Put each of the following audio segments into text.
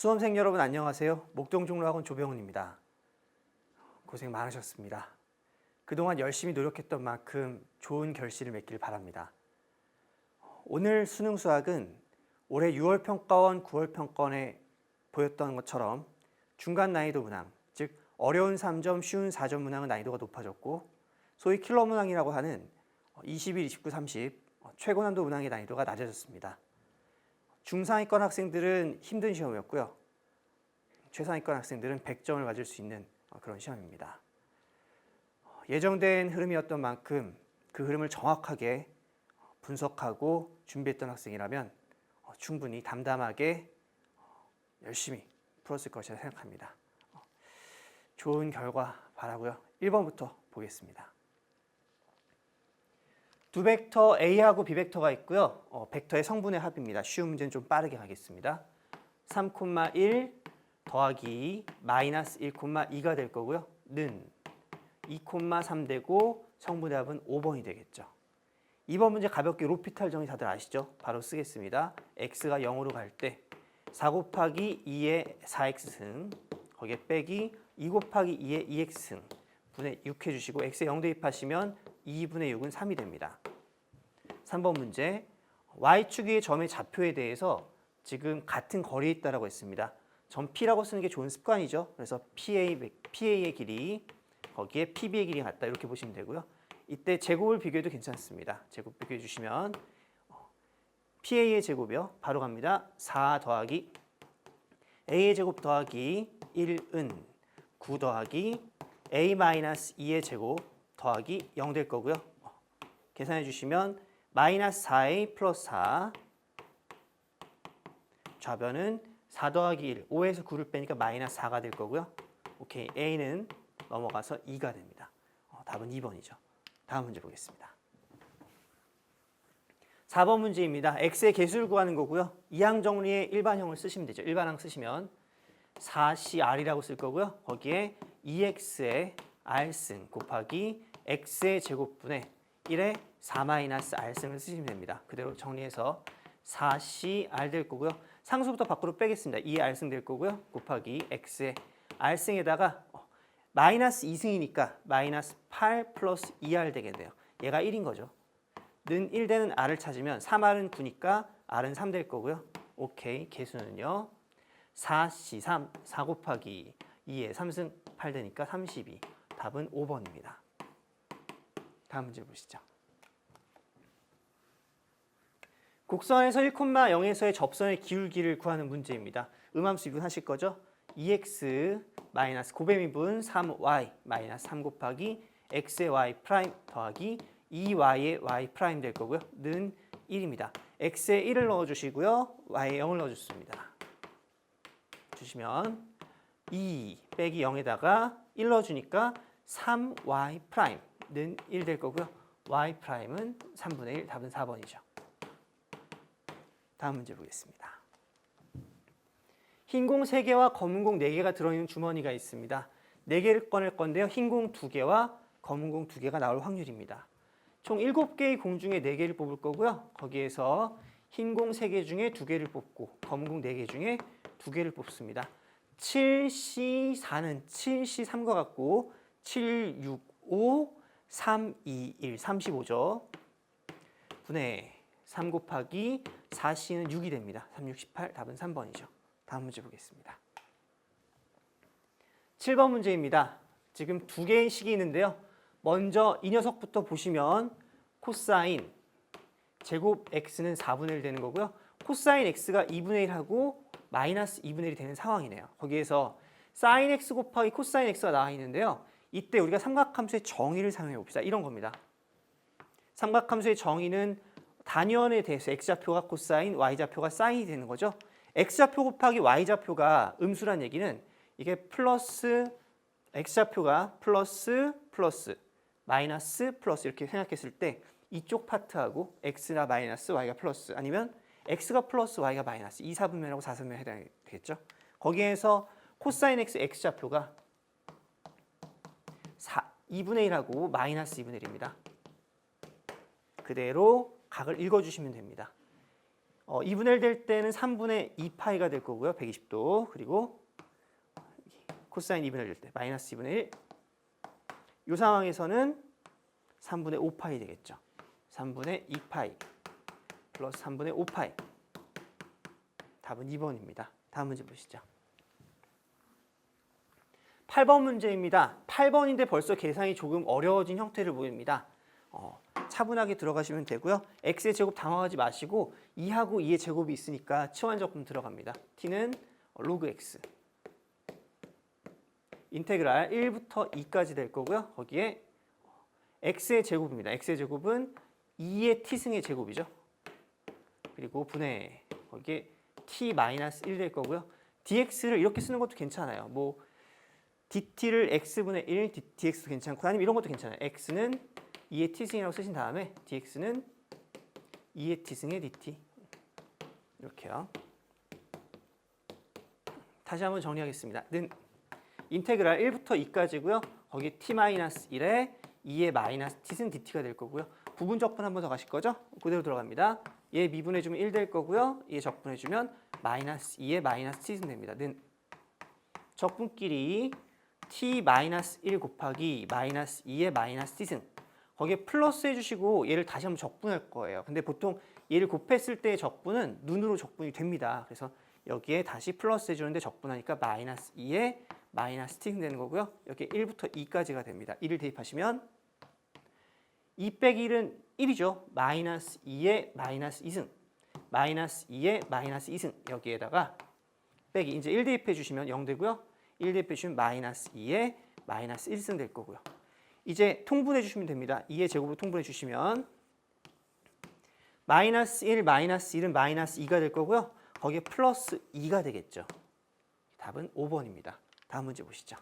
수험생 여러분 안녕하세요. 목동종로학원 조병훈입니다. 고생 많으셨습니다. 그동안 열심히 노력했던 만큼 좋은 결실을 맺길 바랍니다. 오늘 수능 수학은 올해 6월 평가원, 9월 평가원에 보였던 것처럼 중간 난이도 문항, 즉 어려운 3점, 쉬운 4점 문항은 난이도가 높아졌고 소위 킬러 문항이라고 하는 21, 29, 30 최고 난도 문항의 난이도가 낮아졌습니다. 중상위권 학생들은 힘든 시험이었고요. 최상위권 학생들은 100점을 맞을 수 있는 그런 시험입니다. 예정된 흐름이었던 만큼 그 흐름을 정확하게 분석하고 준비했던 학생이라면 충분히 담담하게 열심히 풀었을 것이라 생각합니다. 좋은 결과 바라고요. 1번부터 보겠습니다. 두 벡터 A하고 B벡터가 있고요. 벡터의 성분의 합입니다. 쉬운 문제는 좀 빠르게 가겠습니다. 3,1 더하기 마이너스 1,2가 될 거고요. 는 2,3 되고 성분의 합은 5번이 되겠죠. 2번 문제 가볍게 로피탈 정리 다들 아시죠? 바로 쓰겠습니다. x가 0으로 갈 때 4 곱하기 2의 4x승 거기에 빼기 2 곱하기 2의 2x승 분의 6 해주시고 x에 0 대입하시면 2분의 6은 3이 됩니다. 3번 문제 y축 위의 점의 좌표에 대해서 지금 같은 거리에 있다고 했습니다. 점 P라고 쓰는 게 좋은 습관이죠. 그래서 PA의 길이 거기에 PB의 길이 같다 이렇게 보시면 되고요. 이때 제곱을 비교해도 괜찮습니다. 제곱 비교해 주시면 PA의 제곱이요. 바로 갑니다. 4 더하기 A의 제곱 더하기 1은 9 더하기 A-2의 제곱 더하기 0 될 거고요. 계산해 주시면 마이너스 4A 플러스 4 좌변은 4 더하기 1, 5에서 9를 빼니까 마이너스 4가 될 거고요. 오케이, A는 넘어가서 2가 됩니다. 답은 2번이죠. 다음 문제 보겠습니다. 4번 문제입니다. x의 개수를 구하는 거고요. 이항 정리의 일반형을 쓰시면 되죠. 일반항 쓰시면 4CR이라고 쓸 거고요. 거기에 2x의 r승 곱하기 x의 제곱분의 1의 4-r승을 쓰시면 됩니다. 그대로 정리해서 4CR 될 거고요. 상수부터 밖으로 빼겠습니다. 2의 r승 될 거고요. 곱하기 x의 r승에다가 마이너스 2승이니까 마이너스 8 플러스 2r 되겠네요. 얘가 1인 거죠. 는 1 되는 r을 찾으면 3r은 9니까 r은 3 될 거고요. 오케이, 개수는요. 4C3, 4 곱하기 2의 3승 8 되니까 32. 답은 5번입니다. 다음 문제 보시죠. 곡선에서 1,0에서의 접선의 기울기를 구하는 문제입니다. 음함수 미분하실 거죠? 2x 마이너스 곱해미분 3y 마이너스 3 곱하기 x의 y 프라임 더하기 2y의 y 프라임 될 거고요. 는 1입니다. x에 1을 넣어주시고요. y에 0을 넣어줬습니다. 주시면 2 빼기 0에다가 1 넣어주니까 3y 프라임 는 1 될 거고요. y 프라임은 3분의 1, 답은 4번이죠. 다음 문제 보겠습니다. 흰 공 3개와 검은 공 4개가 들어있는 주머니가 있습니다. 4개를 꺼낼 건데요. 흰 공 2개와 검은 공 2개가 나올 확률입니다. 총 7개의 공 중에 4개를 뽑을 거고요. 거기에서 흰 공 3개 중에 2개를 뽑고 검은 공 4개 중에 2개를 뽑습니다. 7C4는 7C3과 같고 7, 6, 5, 3, 2, 1, 35죠. 분의 3 곱하기 4C는 6이 됩니다. 3, 6, 18, 답은 3번이죠. 다음 문제 보겠습니다. 7번 문제입니다. 지금 2개의 식이 있는데요. 먼저 이 녀석부터 보시면 코사인 제곱 x는 4분의 1 되는 거고요. 코사인 x가 2분의 1하고 마이너스 2분의 1이 되는 상황이네요. 거기에서 사인 x 곱하기 코사인 x가 나와 있는데요. 이때 우리가 삼각함수의 정의를 사용해 봅시다. 이런 겁니다. 삼각함수의 정의는 단위원에 대해서 x좌표가 코사인, y좌표가 사인이 되는 거죠. x좌표 곱하기 y좌표가 음수란 얘기는 이게 플러스 x좌표가 플러스 플러스 마이너스 플러스 이렇게 생각했을 때 이쪽 파트하고 x가 마이너스 y가 플러스 아니면 x가 플러스 y가 마이너스 이 4분면하고 4분면 해당이 되겠죠. 거기에서 코사인 x x좌표가 2분의 1하고 마이너스 2분의 1입니다. 그대로 각을 읽어주시면 됩니다. 2분의 1 될 때는 3분의 2파이가 될 거고요. 120도. 그리고 코사인 2분의 1 될 때 마이너스 2분의 1. 이 상황에서는 3분의 5파이 되겠죠. 3분의 2파이 플러스 3분의 5파이. 답은 2번입니다. 다음 문제 보시죠. 8번 문제입니다. 8번인데 벌써 계산이 조금 어려워진 형태를 보입니다. 차분하게 들어가시면 되고요. x의 제곱 당황하지 마시고 2하고 2의 제곱이 있으니까 치환적분 들어갑니다. t는 로그 x. 인테그랄 1부터 2까지 될 거고요. 거기에 x의 제곱입니다. x의 제곱은 2의 t승의 제곱이죠. 그리고 분의 거기에 t-1 될 거고요. dx를 이렇게 쓰는 것도 괜찮아요. 뭐 dt를 x분의 1 dx도 괜찮고 아니면 이런 것도 괜찮아요. x는 2의 t승이라고 쓰신 다음에 dx는 2의 t승의 dt. 이렇게요. 다시 한번 정리하겠습니다. 는 인테그랄 1부터 2까지고요. 거기에 t-1에 2의 마이너스 t승 dt가 될 거고요. 부분 적분 한 번 더 가실 거죠? 그대로 들어갑니다. 얘 미분해주면 1 될 거고요. 얘 적분해주면 마이너스 2의 마이너스 t승 됩니다. 는 적분끼리 t-1 곱하기 마이너스 2의 마이너스 t승. 거기에 플러스 해주시고 얘를 다시 한번 적분할 거예요. 근데 보통 얘를 곱했을 때의 적분은 눈으로 적분이 됩니다. 그래서 여기에 다시 플러스 해주는데 적분하니까 마이너스 2의 마이너스 t승 되는 거고요. 여기 1부터 2까지가 됩니다. 1을 대입하시면 2 빼기 1은 1이죠. 마이너스 2의 마이너스 2승. 마이너스 2의 마이너스 2승. 여기에다가 빼기 이제 1 대입해 주시면 0 되고요. 1 대입해 주시면 마이너스 2의 마이너스 1승 될 거고요. 이제 통분해 주시면 됩니다. 2의 제곱으로 통분해 주시면 마이너스 1, 마이너스 1은 마이너스 2가 될 거고요. 거기에 플러스 2가 되겠죠. 답은 5번입니다. 다음 문제 보시죠.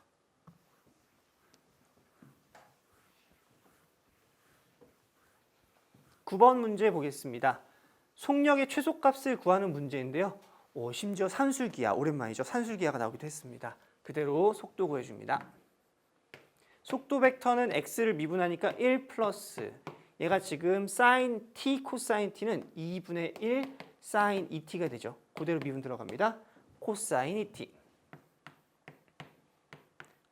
9번 문제 보겠습니다. 속력의 최소값을 구하는 문제인데요. 심지어 산술기하, 오랜만이죠. 산술기하가 나오기도 했습니다. 그대로 속도 구해줍니다. 속도 벡터는 x를 미분하니까 1 플러스 얘가 지금 sin t, 코사인 t는 2분의 1 sin 2t가 되죠. 그대로 미분 들어갑니다. 코사인 2t.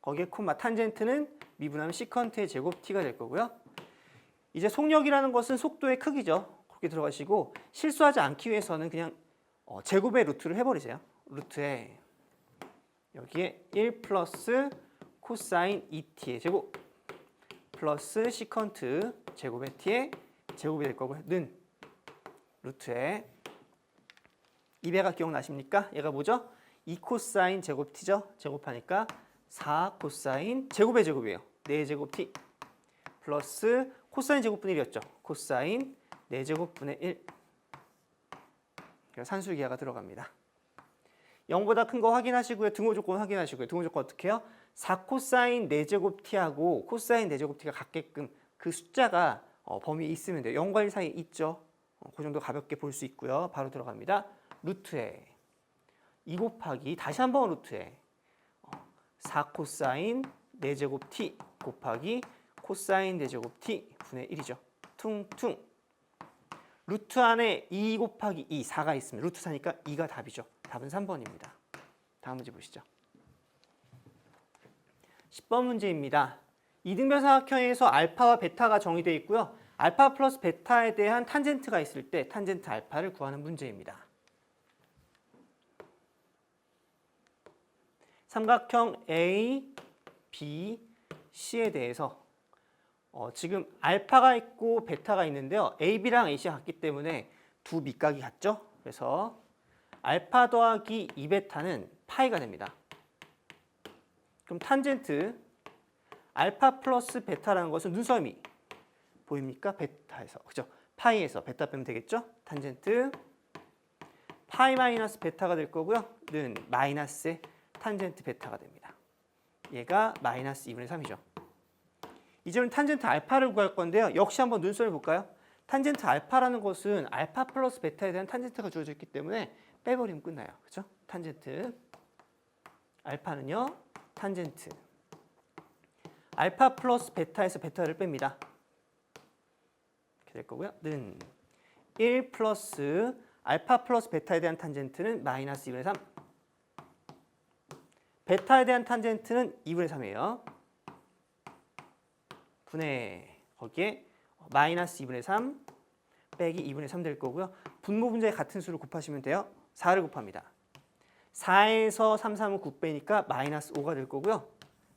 거기에 콤마 탄젠트는 미분하면 시컨트의 제곱 t가 될 거고요. 이제 속력이라는 것은 속도의 크기죠. 그렇게 들어가시고 실수하지 않기 위해서는 그냥 제곱의 루트를 해버리세요. 루트에 여기에 1 플러스 코사인 2t의 제곱 플러스 시컨트 제곱의 t의 제곱이 될 거고요. 는 루트에 2배가 기억나십니까? 얘가 뭐죠? 2 코사인 제곱 t죠. 제곱하니까 4 코사인 제곱의 제곱이에요. 4제곱 t 플러스 코사인 제곱분의 1이었죠. 코사인 4제곱분의 1. 산술기하가 들어갑니다. 0보다 큰 거 확인하시고요. 등호 조건 확인하시고요. 등호 조건 어떻게 해요? 4 코사인 4제곱 t하고 코사인 4제곱 t가 같게끔 그 숫자가 범위에 있으면 돼요. 0과 1 사이에 있죠. 그 정도 가볍게 볼 수 있고요. 바로 들어갑니다. 루트에 2 곱하기 다시 한번 루트에 4 코사인 4제곱 t 곱하기 코사인 4제곱 t 분의 1이죠. 퉁퉁. 루트 안에 2 곱하기 2, 4가 있으면 루트 4니까 2가 답이죠. 답은 3번입니다. 다음 문제 보시죠. 10번 문제입니다. 이등변 삼각형에서 알파와 베타가 정의되어 있고요. 알파 플러스 베타에 대한 탄젠트가 있을 때 탄젠트 알파를 구하는 문제입니다. 삼각형 A, B, C에 대해서 지금 알파가 있고 베타가 있는데요. AB랑 AC가 같기 때문에 두 밑각이 같죠? 그래서 알파 더하기 2베타는 파이가 됩니다. 그럼 탄젠트 알파 플러스 베타라는 것은 눈썰미 보입니까? 베타에서, 그죠? 파이에서 베타 빼면 되겠죠? 탄젠트 파이 마이너스 베타가 될 거고요. 는 마이너스의 탄젠트 베타가 됩니다. 얘가 마이너스 2분의 3이죠. 이제는 탄젠트 알파를 구할 건데요. 역시 한번 눈썰미 볼까요? 탄젠트 알파라는 것은 알파 플러스 베타에 대한 탄젠트가 주어져 있기 때문에 빼버리면 끝나요. 그렇죠? 탄젠트 알파는요. 탄젠트 알파 플러스 베타에서 베타를 뺍니다. 이렇게 될 거고요. 는 1 플러스 알파 플러스 베타에 대한 탄젠트는 마이너스 2분의 3. 베타에 대한 탄젠트는 2분의 3이에요. 분의 거기에 마이너스 2분의 3 빼기 2분의 3 될 거고요. 분모 분자에 같은 수를 곱하시면 돼요. 4를 곱합니다. 4에서 3, 3은 9 빼니까 마이너스 5가 될 거고요.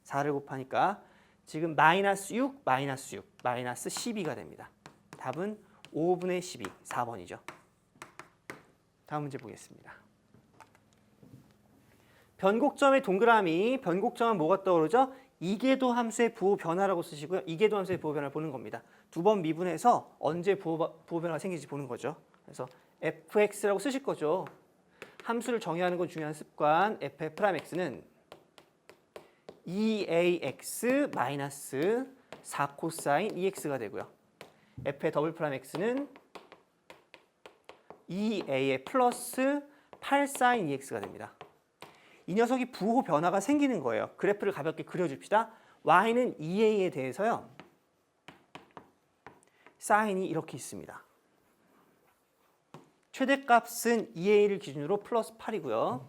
4를 곱하니까 지금 마이너스 6, 마이너스 6, 마이너스 12가 됩니다. 답은 5분의 12, 4번이죠. 다음 문제 보겠습니다. 변곡점의 동그라미, 변곡점은 뭐가 떠오르죠? 이계도 함수의 부호 변화라고 쓰시고요. 이계도 함수의 부호 변화를 보는 겁니다. 두 번 미분해서 언제 부호 변화가 생기지 보는 거죠. 그래서 fx라고 쓰실 거죠. 함수를 정의하는 건 중요한 습관. f'x는 2ax 마이너스 4 코사인 2x가 되고요. f의 더블 프라임 x는 2a의 플러스 8 사인 2x가 됩니다. 이 녀석이 부호 변화가 생기는 거예요. 그래프를 가볍게 그려줍시다. y는 2a에 대해서요. 사인이 이렇게 있습니다. 최대값은 2a를 기준으로 플러스 8이고요.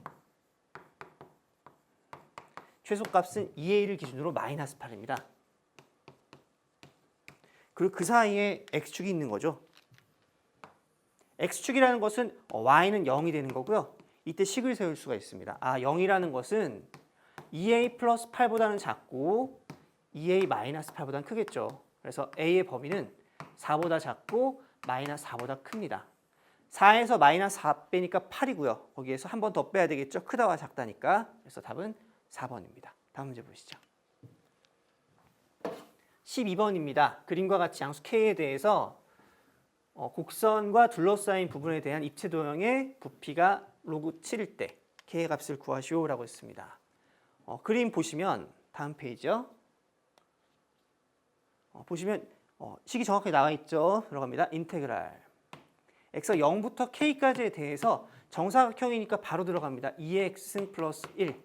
최소값은 2a를 기준으로 마이너스 8입니다. 그리고 그 사이에 x축이 있는 거죠. x축이라는 것은 y는 0이 되는 거고요. 이때 식을 세울 수가 있습니다. 0이라는 것은 2a 플러스 8보다는 작고 2a 마이너스 8보다는 크겠죠. 그래서 a의 범위는 4보다 작고 마이너스 4보다 큽니다. 4에서 마이너스 4 빼니까 8이고요. 거기에서 한 번 더 빼야 되겠죠. 크다와 작다니까. 그래서 답은 4번입니다. 다음 문제 보시죠. 12번입니다. 그림과 같이 양수 K에 대해서 곡선과 둘러싸인 부분에 대한 입체 도형의 부피가 로그 7일 때 K의 값을 구하시오라고 했습니다. 그림 보시면 다음 페이지요. 보시면 식이 정확하게 나와 있죠. 들어갑니다. 인테그랄 x가 0부터 k까지에 대해서 정사각형이니까 바로 들어갑니다. 2의 x승 플러스 1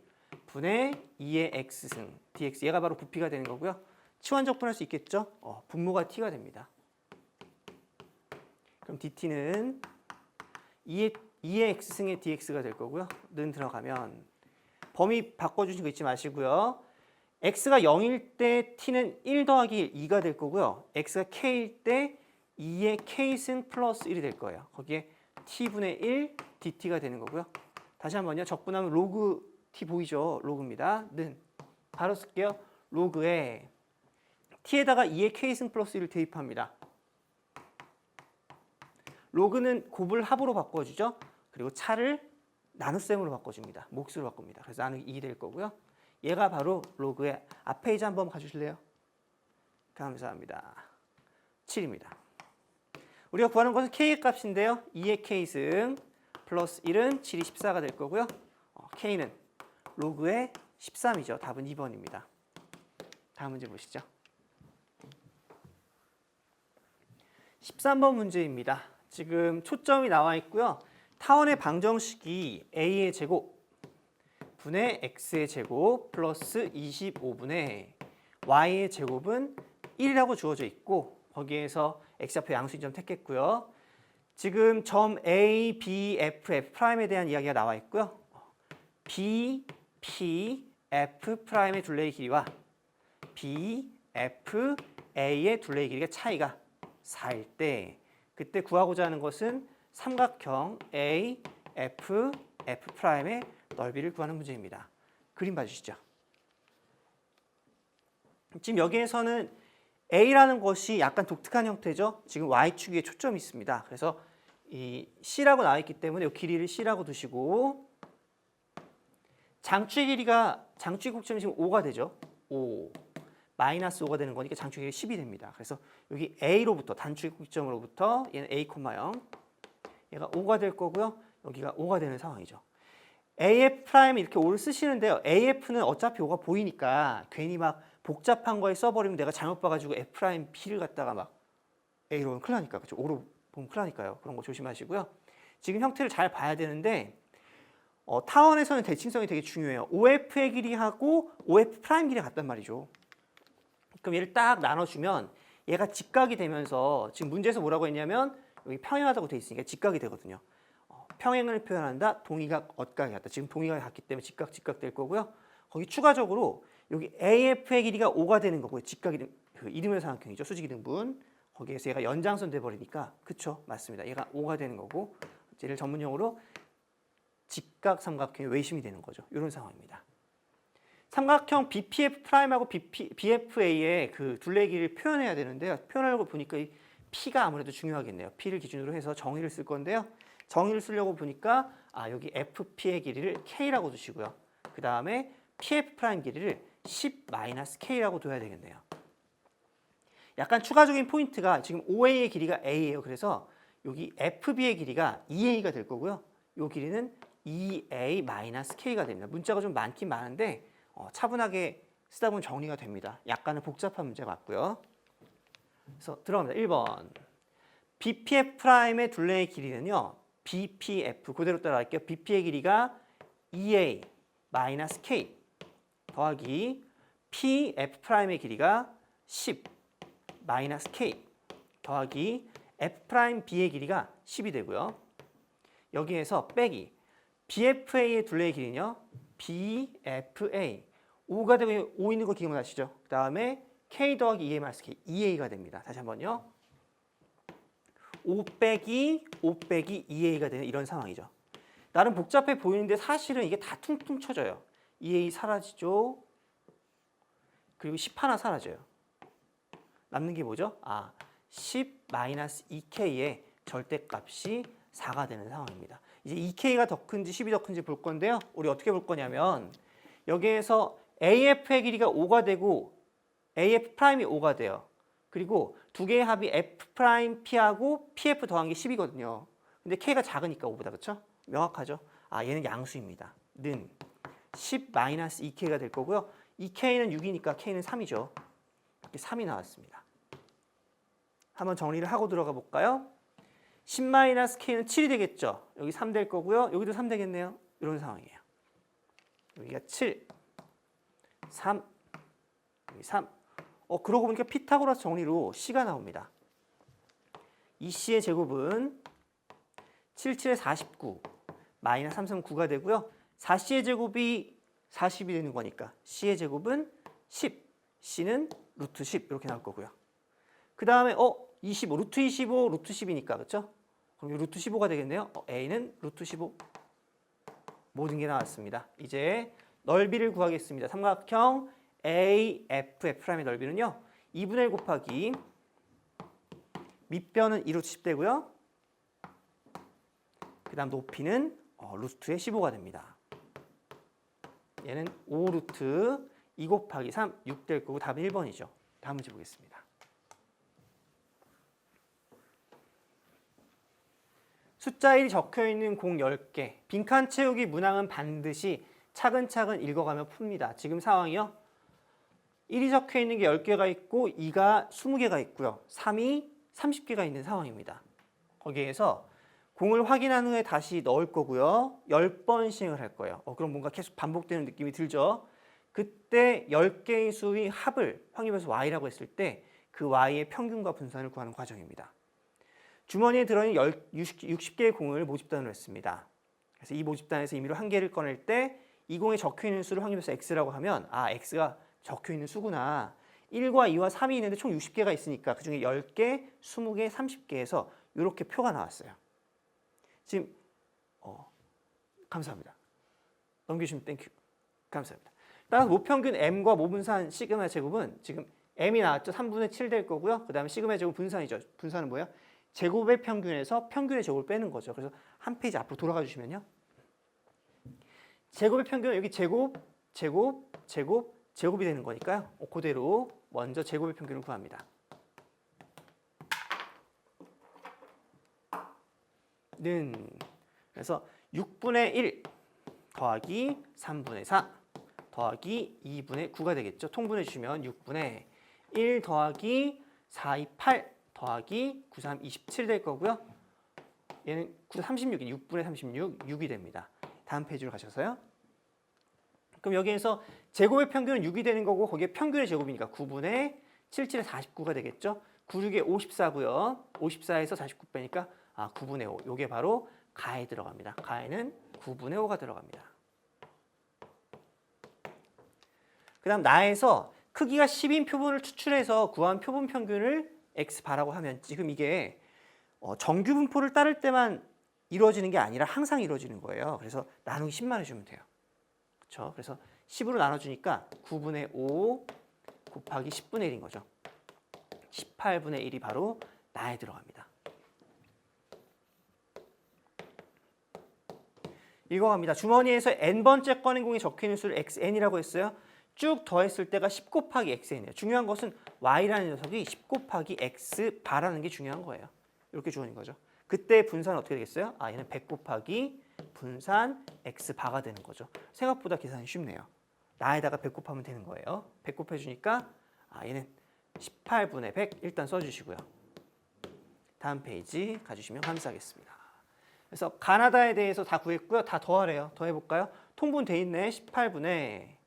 분의 2의 x승 dx. 얘가 바로 부피가 되는 거고요. 치환적분할 수 있겠죠. 분모가 t가 됩니다. 그럼 dt는 2의 x승의 dx가 될 거고요. 는 들어가면 범위 바꿔주신 거 잊지 마시고요. x가 0일 때 t는 1 더하기 2가 될 거고요. x가 k일 때 2의 k승 플러스 1이 될 거예요. 거기에 t분의 1 dt가 되는 거고요. 다시 한번요. 적분하면 로그 t 보이죠? 로그입니다. 는 바로 쓸게요. 로그에 t에다가 2의 k승 플러스 1을 대입합니다. 로그는 곱을 합으로 바꿔주죠. 그리고 차를 나눗셈으로 바꿔줍니다. 몫으로 바꿉니다. 그래서 나누기 2이 될 거고요. 얘가 바로 로그의 앞 페이지 한번 가주실래요? 감사합니다. 7입니다. 우리가 구하는 것은 k의 값인데요. 2의 k승 플러스 1은 7이 14가 될 거고요. k는 로그의 13이죠. 답은 2번입니다. 다음 문제 보시죠. 13번 문제입니다. 지금 초점이 나와 있고요. 타원의 방정식이 a의 제곱 분의 x의 제곱 플러스 25분의 y의 제곱은 1이라고 주어져 있고 거기에서 x좌표 양수인 점 택했고요. 지금 점 A, B, F, F'에 대한 이야기가 나와 있고요. B, P, F'의 둘레의 길이와 B, F, A의 둘레의 길이가 차이가 4일 때 그때 구하고자 하는 것은 삼각형 A, F, F'의 넓이를 구하는 문제입니다. 그림 봐주시죠. 지금 여기에서는 A라는 것이 약간 독특한 형태죠. 지금 Y축 위에 초점이 있습니다. 그래서 이 C라고 나와 있기 때문에 이 길이를 C라고 두시고 장축의 길이가 장축의 곡점이 지금 5가 되죠. 5 마이너스 5가 되는 거니까 장축의 길이 10이 됩니다. 그래서 여기 A로부터 단축의 곡점으로부터 얘는 A, 0 얘가 5가 될 거고요. 여기가 5가 되는 상황이죠. AF' 이렇게 5를 쓰시는데요. AF는 어차피 5가 보이니까 괜히 막 복잡한 거에 써버리면 내가 잘못 봐가지고 F'P를 갖다가 막 A로 보면 큰일 나니까. 그렇죠? 5로 보면 큰일 나니까요. 그런 거 조심하시고요. 지금 형태를 잘 봐야 되는데 타원에서는 대칭성이 되게 중요해요. OF의 길이하고 OF' 길이가 같단 말이죠. 그럼 얘를 딱 나눠주면 얘가 직각이 되면서 지금 문제에서 뭐라고 했냐면 여기 평행하다고 돼 있으니까 직각이 되거든요. 평행을 표현한다. 동의각 어각이 같다. 지금 동의각이 같기 때문에 직각 될 거고요. 거기 추가적으로 여기 AF의 길이가 5가 되는 거고요. 직각 이등 그 이등변 삼각형이죠. 수직이등분. 거기에서 얘가 연장선 돼 버리니까 그쵸? 맞습니다. 얘가 5가 되는 거고 얘를 전문용어로 직각 삼각형의 외심이 되는 거죠. 이런 상황입니다. 삼각형 BPF 프라임하고 BFA의 그 둘레의 길이를 표현해야 되는데요. 표현하려고 보니까 이 P가 아무래도 중요하겠네요. P를 기준으로 해서 정의를 쓸 건데요. 정의를 쓰려고 보니까 여기 FP의 길이를 K라고 두시고요. 그 다음에 PF 프라임 길이를 10-K라고 둬야 되겠네요. 약간 추가적인 포인트가 지금 OA의 길이가 A예요. 그래서 여기 FB의 길이가 2A가 될 거고요. 이 길이는 2A-K가 됩니다. 문자가 좀 많긴 많은데 차분하게 쓰다 보면 정리가 됩니다. 약간은 복잡한 문제 같고요. 그래서 들어갑니다. 1번. BPF 프라임의 둘레의 길이는요. BPF 그대로 따라갈게요. BP의 길이가 2A-K 더하기 PF 프라임의 길이가 10-K 더하기 F 프라임 B의 길이가 10이 되고요. 여기에서 빼기 BFA의 둘레의 길이는요. BFA 5가 되고 5 있는 거 기억나시죠? 그 다음에 K 더하기 2A-K 2A가 됩니다. 다시 한번요. 5 빼기 2A가 되는 이런 상황이죠. 나름 복잡해 보이는데 사실은 이게 다 퉁퉁 쳐져요. 2A 사라지죠. 그리고 10 하나 사라져요. 남는 게 뭐죠? 10-2K의 절대값이 4가 되는 상황입니다. 이제 2K가 더 큰지 10이 더 큰지 볼 건데요. 우리 어떻게 볼 거냐면 여기에서 AF의 길이가 5가 되고 AF 프라임이 5가 돼요. 그리고 두 개의 합이 F 프라임 P하고 PF 더한 게 10이거든요. 근데 K가 작으니까 5보다 그렇죠? 명확하죠? 얘는 양수입니다. 는 10-2K가 될 거고요. 이 K는 6이니까 K는 3이죠. 이렇게 3이 나왔습니다. 한번 정리를 하고 들어가 볼까요? 10-K는 7이 되겠죠. 여기 3 될 거고요. 여기도 3 되겠네요. 이런 상황이에요. 여기가 7, 3, 여기 3. 그러고 보니까 피타고라스 정리로 C가 나옵니다. 이 C의 제곱은 7, 7에 49, 마이너스 3, 3, 9가 되고요. 4C의 제곱이 40이 되는 거니까 C의 제곱은 10, C는 루트 10 이렇게 나올 거고요. 그 다음에 25, 루트 25, 루트 10이니까 그렇죠? 그럼 루트 15가 되겠네요. A는 루트 15 모든 게 나왔습니다. 이제 넓이를 구하겠습니다. 삼각형 AF의 프라임의 넓이는요. 2분의 1 곱하기 밑변은 2루트 10 되고요. 그 다음 높이는 루트의 15가 됩니다. 얘는 5루트 2 곱하기 3, 6 될 거고 답은 1번이죠. 다음 문제 보겠습니다. 숫자 1이 적혀있는 공 10개. 빈칸 채우기 문항은 반드시 차근차근 읽어가며 풉니다. 지금 상황이요. 1이 적혀있는 게 10개가 있고 2가 20개가 있고요. 3이 30개가 있는 상황입니다. 거기에서 공을 확인한 후에 다시 넣을 거고요. 10번 시행을 할 거예요. 그럼 뭔가 계속 반복되는 느낌이 들죠. 그때 10개의 수의 합을 확인해서 y라고 했을 때 그 y의 평균과 분산을 구하는 과정입니다. 주머니에 들어있는 60개의 공을 모집단으로 했습니다. 그래서 이 모집단에서 임의로 한 개를 꺼낼 때 이 공에 적혀있는 수를 확인해서 x라고 하면 x가 적혀있는 수구나. 1과 2와 3이 있는데 총 60개가 있으니까 그중에 10개, 20개, 30개에서 이렇게 표가 나왔어요. 지금 감사합니다. 넘겨주시면 땡큐. 감사합니다. 따라서 모평균 m과 모분산 시그마 제곱은 지금 m이 나왔죠. 3분의 7 될 거고요. 그 다음에 시그마의 제곱 분산이죠. 분산은 뭐예요? 제곱의 평균에서 평균의 제곱을 빼는 거죠. 그래서 한 페이지 앞으로 돌아가 주시면요. 제곱의 평균은 여기 제곱, 제곱, 제곱, 제곱이 되는 거니까요. 그대로 먼저 제곱의 평균을 구합니다. 는 그래서 6분의 1 더하기 3분의 4 더하기 2분의 9가 되겠죠. 통분해 주시면 6분의 1 더하기 4, 2, 8 더하기 9, 3, 27 될 거고요. 얘는 9, 36이 6분의 36, 6이 됩니다. 다음 페이지로 가셔서요. 그럼 여기에서 제곱의 평균은 6이 되는 거고 거기에 평균의 제곱이니까 9분의 7, 7에 49가 되겠죠. 9, 6에 54고요. 54에서 49 빼니까 9분의 5. 이게 바로 가에 들어갑니다. 가에는 9분의 5가 들어갑니다. 그 다음 나에서 크기가 10인 표본을 추출해서 구한 표본 평균을 x바라고 하면 지금 이게 정규 분포를 따를 때만 이루어지는 게 아니라 항상 이루어지는 거예요. 그래서 나누기 10만 해주면 돼요. 그렇죠? 그래서 10으로 나눠주니까 9분의 5 곱하기 10분의 1인 거죠. 18분의 1이 바로 나에 들어갑니다. 읽어갑니다. 주머니에서 n번째 꺼낸 공에 적혀있는 수를 xn이라고 했어요. 쭉 더했을 때가 10 곱하기 xn이에요. 중요한 것은 y라는 녀석이 10 곱하기 x바라는 게 중요한 거예요. 이렇게 주어진 거죠. 그때 분산은 어떻게 되겠어요? 얘는 100 곱하기 분산 x바가 되는 거죠. 생각보다 계산이 쉽네요. 나에다가 100 곱하면 되는 거예요. 100 곱해주니까 얘는 18분의 100 일단 써주시고요. 다음 페이지 가주시면 감사하겠습니다. 그래서 가나다에 대해서 다 구했고요. 다 더하래요. 더해볼까요? 통분돼 있네. 18분의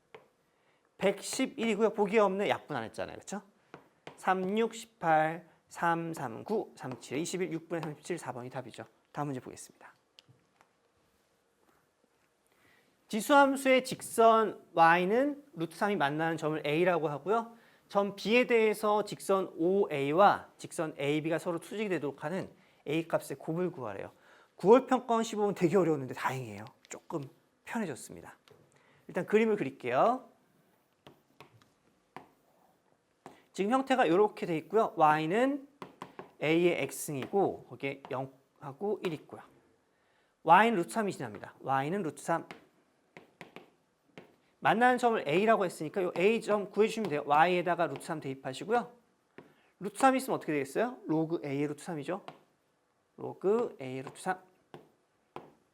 111이고요. 보기에 없네. 약분 안 했잖아요. 그렇죠? 36, 18, 3, 3, 9, 3, 7, 21, 6분의 37, 4번이 답이죠. 다음 문제 보겠습니다. 지수함수의 직선 y는 루트 3이 만나는 점을 a라고 하고요. 점 b에 대해서 직선 OA와 직선 AB가 서로 수직이 되도록 하는 A 값의 곱을 구하래요. 9월 평가원 15분 되게 어려웠는데 다행이에요. 조금 편해졌습니다. 일단 그림을 그릴게요. 지금 형태가 이렇게 돼 있고요. y는 a의 x승이고 거기에 0하고 1 있고요. y는 루트 3이 지납니다. y는 루트 3. 만나는 점을 a라고 했으니까 이 a점 구해주시면 돼요. y에다가 루트 3 대입하시고요. 루트 3 있으면 어떻게 되겠어요? 로그 a의 루트 3이죠. 로그 a의 루트 3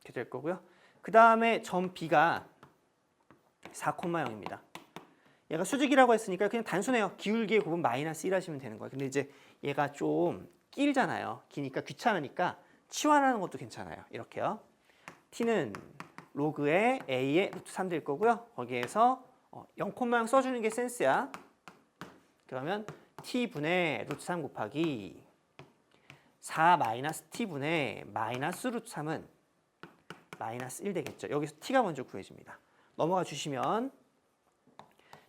이렇게 될 거고요. 그 다음에 점 b가 4,0입니다. 얘가 수직이라고 했으니까 그냥 단순해요. 기울기의 곱은 마이너스 1 하시면 되는 거예요. 근데 이제 얘가 좀 길잖아요. 기니까 귀찮으니까 치환하는 것도 괜찮아요. 이렇게요. t는 로그의 a의 루트 3 될 거고요. 거기에서 0,0 써주는 게 센스야. 그러면 t분의 루트 3 곱하기 4 마이너스 t분의 마이너스 루트 3은 마이너스 1 되겠죠. 여기서 t가 먼저 구해집니다. 넘어가 주시면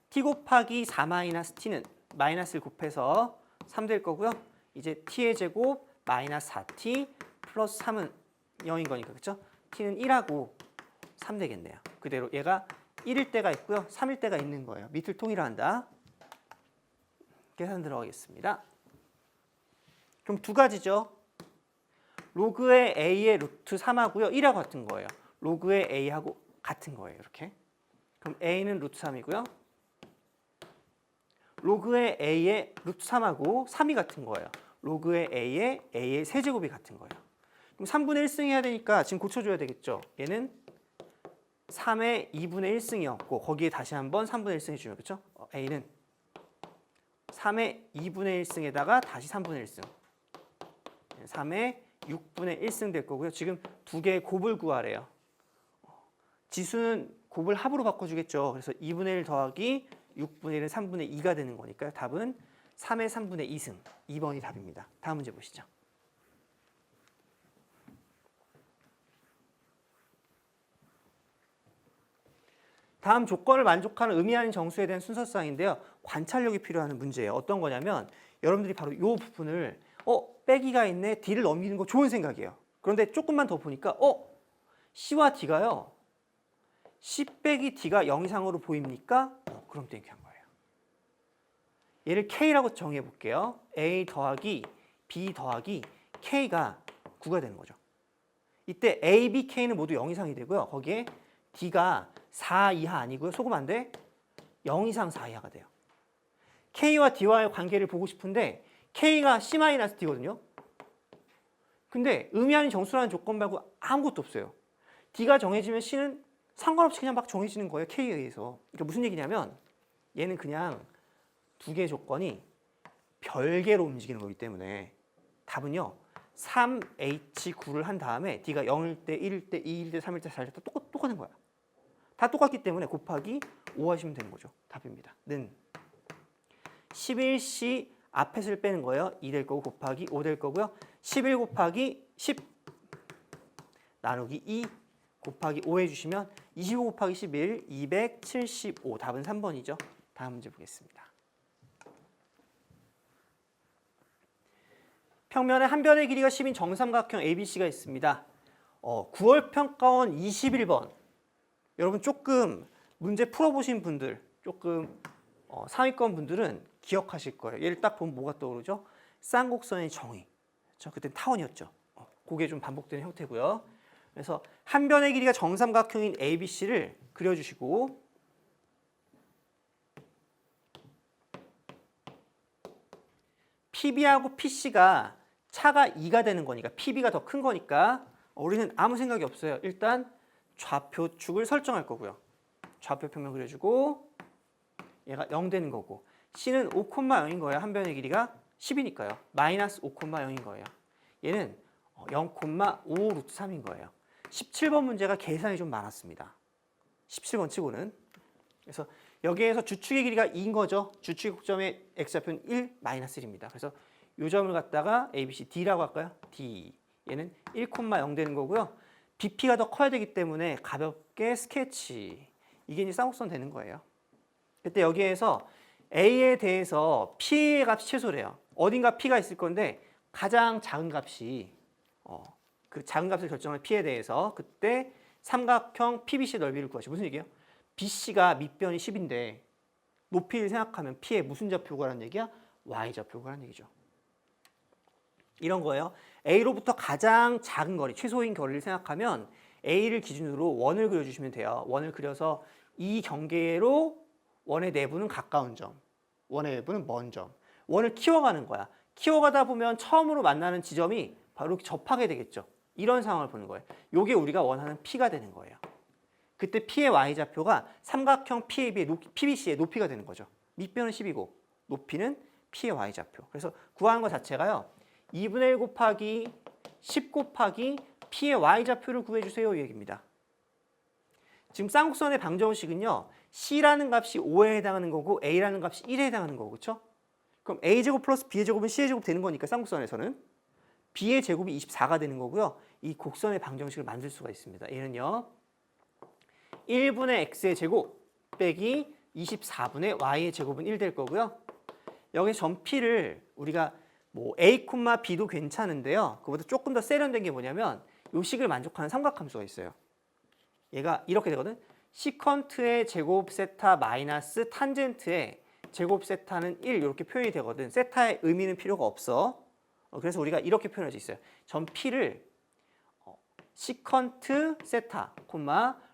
t 곱하기 4 마이너스 t는 마이너스를 곱해서 3 될 거고요. 이제 t의 제곱 마이너스 4t 플러스 3은 0인 거니까 그렇죠? t는 1하고 3 되겠네요. 그대로 얘가 1일 때가 있고요. 3일 때가 있는 거예요. 밑을 통일한다. 계산 들어가겠습니다. 그럼 두 가지죠. 로그의 a의 루트 3하고요. 1하고 같은 거예요. 로그의 a하고 같은 거예요. 이렇게. 그럼 a는 루트 3이고요. 로그의 a의 루트 3하고 3이 같은 거예요. 로그의 a의 세제곱이 같은 거예요. 그럼 3분의 1승 해야 되니까 지금 고쳐줘야 되겠죠. 얘는 3의 2분의 1승이었고 거기에 다시 한번 3분의 1승 해주면 그렇죠? a는 3의 2분의 1승에다가 다시 3분의 1승 3의 6분의 1승 될 거고요. 지금 두 개의 곱을 구하래요. 지수는 곱을 합으로 바꿔주겠죠. 그래서 2분의 1 더하기 6분의 1은 3분의 2가 되는 거니까요. 답은 3의 3분의 2승 2번이 답입니다. 다음 문제 보시죠. 다음 조건을 만족하는 의미 아닌 정수에 대한 순서쌍인데요. 관찰력이 필요한 문제예요. 어떤 거냐면 여러분들이 바로 이 부분을 빼기가 있네. D를 넘기는 거 좋은 생각이에요. 그런데 조금만 더 보니까 C와 D가요. C 빼기 D가 0 이상으로 보입니까? 그럼 땡큐한 거예요. 얘를 K라고 정해 볼게요. A 더하기 B 더하기 K가 9가 되는 거죠. 이때 A, B, K는 모두 0 이상이 되고요. 거기에 D가 4 이하 아니고요. 속으면 안 돼. 0 이상 4 이하가 돼요. K와 D와의 관계를 보고 싶은데 K가 C-D거든요. 근데 의미 아닌 정수라는 조건 말고 아무것도 없어요. D가 정해지면 C는 상관없이 그냥 막 정해지는 거예요. K에 의해서. 그러니까 무슨 얘기냐면 얘는 그냥 두 개의 조건이 별개로 움직이는 거기 때문에 답은요. 3H9를 한 다음에 D가 0일 때, 1일 때, 2일 때, 3일 때, 4일 때 똑같은 거야. 다 똑같기 때문에 곱하기 5 하시면 되는 거죠. 답입니다. 는 11C 앞에 수를 빼는 거예요. 2 될 거고 곱하기 5 될 거고요. 11 곱하기 10 나누기 2 곱하기 5 해주시면 25 곱하기 11, 275. 답은 3번이죠. 다음 문제 보겠습니다. 평면의 한 변의 길이가 10인 정삼각형 ABC가 있습니다. 9월 평가원 21번. 여러분 조금 문제 풀어보신 분들, 조금 상위권 분들은 기억하실 거예요. 얘를 딱 보면 뭐가 떠오르죠? 쌍곡선의 정의. 그렇죠? 그때 타원이었죠. 그게 좀 반복되는 형태고요. 그래서 한 변의 길이가 정삼각형인 ABC를 그려주시고 PB하고 PC가 차가 2가 되는 거니까 PB가 더 큰 거니까 우리는 아무 생각이 없어요. 일단 좌표축을 설정할 거고요. 좌표 평면 그려주고 얘가 0 되는 거고 C는 5,0인 거예요. 한 변의 길이가 10이니까요. 마이너스 5,0인 거예요. 얘는 0,5 루트 3인 거예요. 17번 문제가 계산이 좀 많았습니다. 17번 치고는. 그래서 여기에서 주축의 길이가 2인 거죠. 주축의 곡점의 x좌표는 1, 마이너스 1입니다. 그래서 이 점을 갖다가 ABC, D라고 할까요? D. 얘는 1,0 되는 거고요. BP가 더 커야 되기 때문에 가볍게 스케치. 이게 이제 쌍곡선 되는 거예요. 그때 여기에서 A에 대해서 P의 값이 최소래요. 어딘가 P가 있을 건데 가장 작은 값이 그 작은 값을 결정할 P에 대해서 그때 삼각형 PBC의 넓이를 구하시죠. 무슨 얘기예요? BC가 밑변이 10인데 높이를 생각하면 P의 무슨 좌표가라는 얘기야? Y좌표가라는 얘기죠. 이런 거예요. A로부터 가장 작은 거리, 최소인 거리를 생각하면 A를 기준으로 원을 그려주시면 돼요. 원을 그려서 이 경계로 원의 내부는 가까운 점, 원의 외부는 먼 점. 원을 키워가는 거야. 키워가다 보면 처음으로 만나는 지점이 바로 이렇게 접하게 되겠죠. 이런 상황을 보는 거예요. 이게 우리가 원하는 P가 되는 거예요. 그때 P의 Y좌표가 삼각형 PBC의 높이가 되는 거죠. 밑변은 10이고 높이는 P의 Y좌표. 그래서 구하는 것 자체가요. 2분의 1 곱하기 10 곱하기 P의 Y좌표를 구해주세요. 이 얘기입니다. 지금 쌍곡선의 방정식은요. C라는 값이 5에 해당하는 거고 A라는 값이 1에 해당하는 거고 그렇죠? 그럼 A제곱 플러스 B의 제곱은 C의 제곱 되는 거니까 쌍곡선에서는 B의 제곱이 24가 되는 거고요. 이 곡선의 방정식을 만들 수가 있습니다. 얘는요. 1분의 X의 제곱 빼기 24분의 Y의 제곱은 1 될 거고요. 여기 점 P를 우리가 뭐 A, B도 괜찮은데요. 그보다 조금 더 세련된 게 뭐냐면 요 식을 만족하는 삼각함수가 있어요. 얘가 이렇게 되거든. 시컨트의 제곱 세타 마이너스 탄젠트의 제곱 세타는 1 이렇게 표현이 되거든. 세타의 의미는 필요가 없어. 그래서 우리가 이렇게 표현할 수 있어요. 점 P를 시컨트 세타,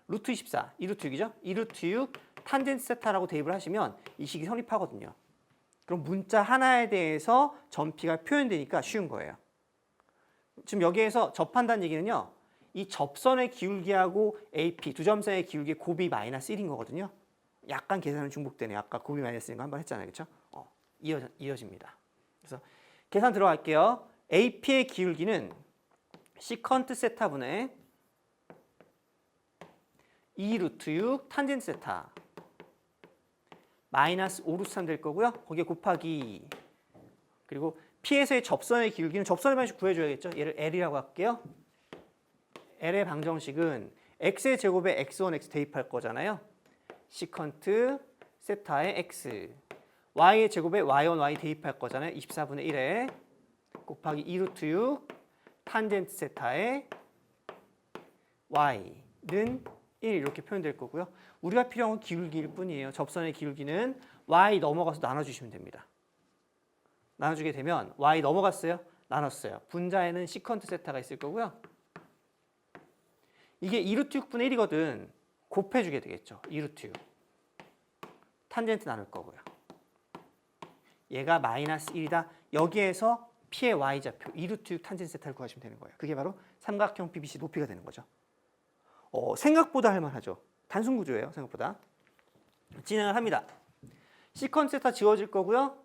루트 24, 2루트 6이죠? 2루트 6 탄젠트 세타라고 대입을 하시면 이 식이 성립하거든요. 그럼 문자 하나에 대해서 점 P가 표현되니까 쉬운 거예요. 지금 여기에서 접한다는 얘기는요. 이 접선의 기울기하고 AP, 두 점선의 기울기 곱이 마이너스 1인 거거든요. 약간 계산은 중복되네요. 아까 곱이 마이너스 1인 거 한번 했잖아요. 그렇죠? 이어집니다. 그래서 계산 들어갈게요. AP의 기울기는 시컨트 세타분의 2루트 6 탄젠트 세타 마이너스 5 루트 3 될 거고요. 거기에 곱하기 그리고 P에서의 접선의 기울기는 접선의 방식 구해줘야겠죠. 얘를 L이라고 할게요. L의 방정식은 X의 제곱에 X1, X 대입할 거잖아요. 시컨트 세타의 X Y의 제곱에 Y1, Y 대입할 거잖아요. 24분의 1에 곱하기 2루트 6 탄젠트 세타의 Y는 1 이렇게 표현될 거고요. 우리가 필요한 건 기울기일 뿐이에요. 접선의 기울기는 Y 넘어가서 나눠주시면 됩니다. 나눠주게 되면 Y 넘어갔어요? 나눴어요. 분자에는 시컨트 세타가 있을 거고요. 이게 2루트 6분의 1이거든. 곱해주게 되겠죠. 2루트 6. 탄젠트 나눌 거고요. 얘가 마이너스 1이다. 여기에서 P의 Y좌표 2루트 6 탄젠트 세타를 구하시면 되는 거예요. 그게 바로 삼각형 PBC 높이가 되는 거죠. 생각보다 할만하죠. 단순 구조예요. 생각보다. 진행을 합니다. 시컨트 세타 지워질 거고요.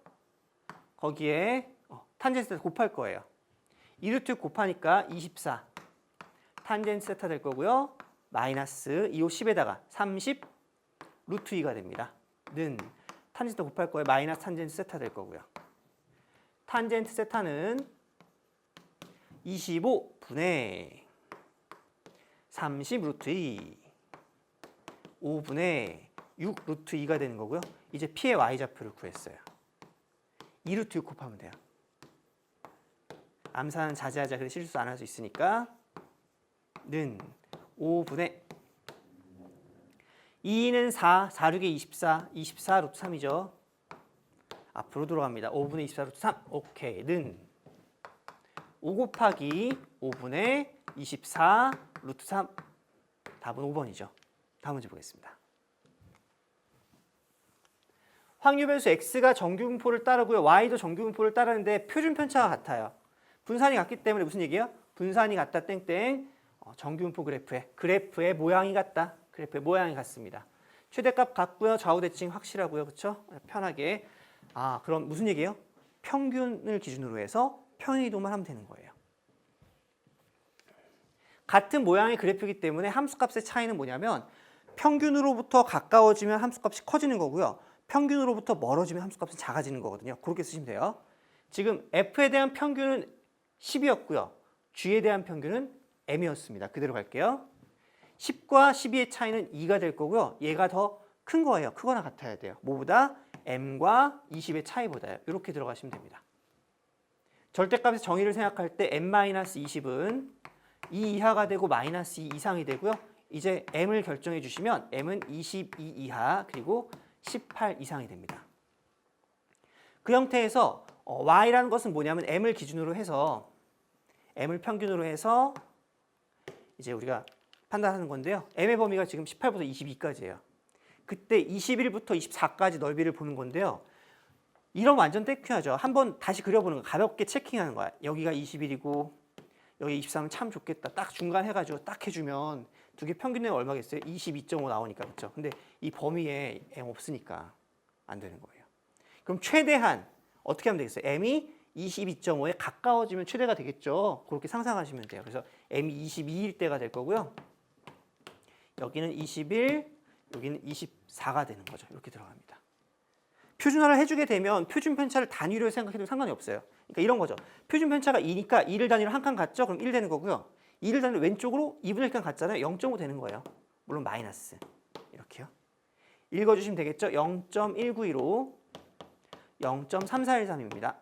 거기에 탄젠트 세타 곱할 거예요. 2루트 6 곱하니까 24. 탄젠트 세타 될 거고요. 마이너스 2호 10에다가 30 루트 2가 됩니다. 는 탄젠트 세타 곱할 거예요. 마이너스 탄젠트 세타 될 거고요. 탄젠트 세타는 25분의 30 루트 2 5분의 6 루트 2가 되는 거고요. 이제 P의 Y좌표를 구했어요. 2 루트 6 곱하면 돼요. 암산은 자제하자. 그래서 실수 안 할 수 있으니까 는 5분의 2는 4, 4, 6에 24, 24 루트 3이죠. 앞으로 들어갑니다. 5분의 24 루트 3, 오케이. 는 5 곱하기 5분의 24 루트 3, 답은 5번이죠. 다음 문제 보겠습니다. 확률변수 x가 정규분포를 따르고요. y도 정규분포를 따르는데 표준 편차가 같아요. 분산이 같기 때문에 무슨 얘기예요? 분산이 같다 땡땡. 정규분포 그래프의 모양이 같다. 그래프의 모양이 같습니다. 최대값 같고요. 좌우 대칭 확실하고요. 그렇죠? 편하게. 그럼 무슨 얘기예요? 평균을 기준으로 해서 평행이동만 하면 되는 거예요. 같은 모양의 그래프이기 때문에 함수값의 차이는 뭐냐면 평균으로부터 가까워지면 함수값이 커지는 거고요. 평균으로부터 멀어지면 함수값은 작아지는 거거든요. 그렇게 쓰시면 돼요. 지금 F에 대한 평균은 10이었고요. G에 대한 평균은 M이었습니다. 그대로 갈게요. 10과 12의 차이는 2가 될 거고요. 얘가 더 큰 거예요. 크거나 같아야 돼요. 뭐보다? M과 20의 차이보다요. 이렇게 들어가시면 됩니다. 절대값의 정의를 생각할 때 M-20은 2 이하가 되고 마이너스 2 이상이 되고요. 이제 M을 결정해 주시면 M은 22 이하 그리고 18 이상이 됩니다. 그 형태에서 Y라는 것은 뭐냐면 M을 기준으로 해서 M을 평균으로 해서 이제 우리가 판단하는 건데요. M의 범위가 지금 18부터 22까지예요. 그때 21부터 24까지 넓이를 보는 건데요. 이런 완전 떼큐하죠. 한번 다시 그려보는 거 가볍게 체킹하는 거야. 여기가 21이고 여기 23은 참 좋겠다. 딱 중간 해가지고 딱 해주면 두 개 평균 내용 얼마겠어요? 22.5 나오니까 그렇죠. 근데 이 범위에 M 없으니까 안 되는 거예요. 그럼 최대한 어떻게 하면 되겠어요? M이 22.5에 가까워지면 최대가 되겠죠. 그렇게 상상하시면 돼요. 그래서 M이 22일 때가 될 거고요. 여기는 21, 여기는 24가 되는 거죠. 이렇게 들어갑니다. 표준화를 해주게 되면 표준 편차를 단위로 생각해도 상관이 없어요. 그러니까 이런 거죠. 표준 편차가 2니까 2를 단위로 한 칸 갔죠? 그럼 1 되는 거고요. 2를 단위로 왼쪽으로 2분의 1칸 갔잖아요. 0.5 되는 거예요. 물론 마이너스. 이렇게요. 읽어주시면 되겠죠? 0.192로 0.3413입니다.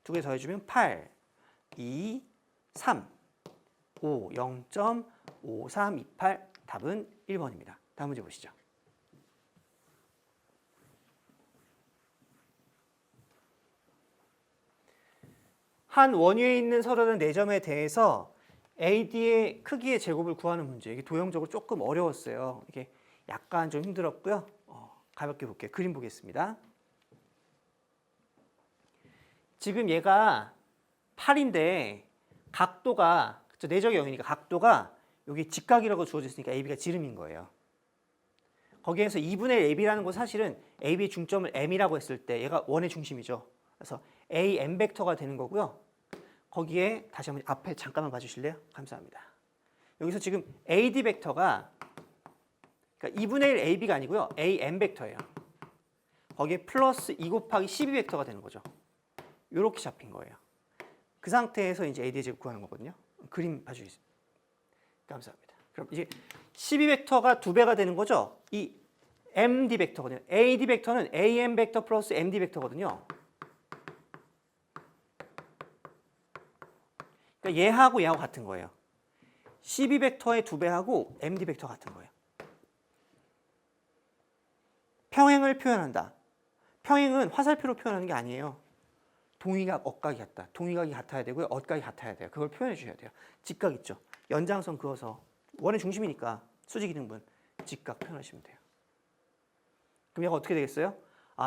두 개 더해주면 8, 2, 3, 5, 0.5328 답은 1번입니다. 다음 문제 보시죠. 한 원위에 있는 서로는 4점에 대해서 AD의 크기의 제곱을 구하는 문제. 이게 도형적으로 조금 어려웠어요. 이게 약간 좀 힘들었고요. 가볍게 볼게요. 그림 보겠습니다. 지금 얘가 8인데 각도가 내적의 0이니까 각도가 여기 직각이라고 주어졌으니까 AB가 지름인 거예요. 거기에서 2분의 1 AB라는 건 사실은 AB의 중점을 M이라고 했을 때 얘가 원의 중심이죠. 그래서 AM 벡터가 되는 거고요. 거기에 다시 한번 앞에 잠깐만 봐주실래요? 감사합니다. 여기서 지금 AD 벡터가 그러니까 2분의 1 AB가 아니고요. AM 벡터예요. 거기에 플러스 2 곱하기 12 벡터가 되는 거죠. 이렇게 잡힌 거예요. 그 상태에서 이제 AD의 제곱 구하는 거거든요. 그림 봐주세요. 감사합니다. 그럼 이제 12 벡터가 2배가 되는 거죠. 이 MD 벡터거든요. AD 벡터는 AM 벡터 플러스 MD 벡터거든요. 그러니까 얘하고 얘하고 같은 거예요. 12 벡터의 2배하고 MD 벡터 같은 거예요. 평행을 표현한다. 평행은 화살표로 표현하는 게 아니에요. 동의각, 억각이 같다. 동의각이 같아야 되고요. 억각이 같아야 돼요. 그걸 표현해 주셔야 돼요. 직각 있죠. 연장선 그어서 원의 중심이니까 수직이등분 직각 표현하시면 돼요. 그럼 얘가 어떻게 되겠어요?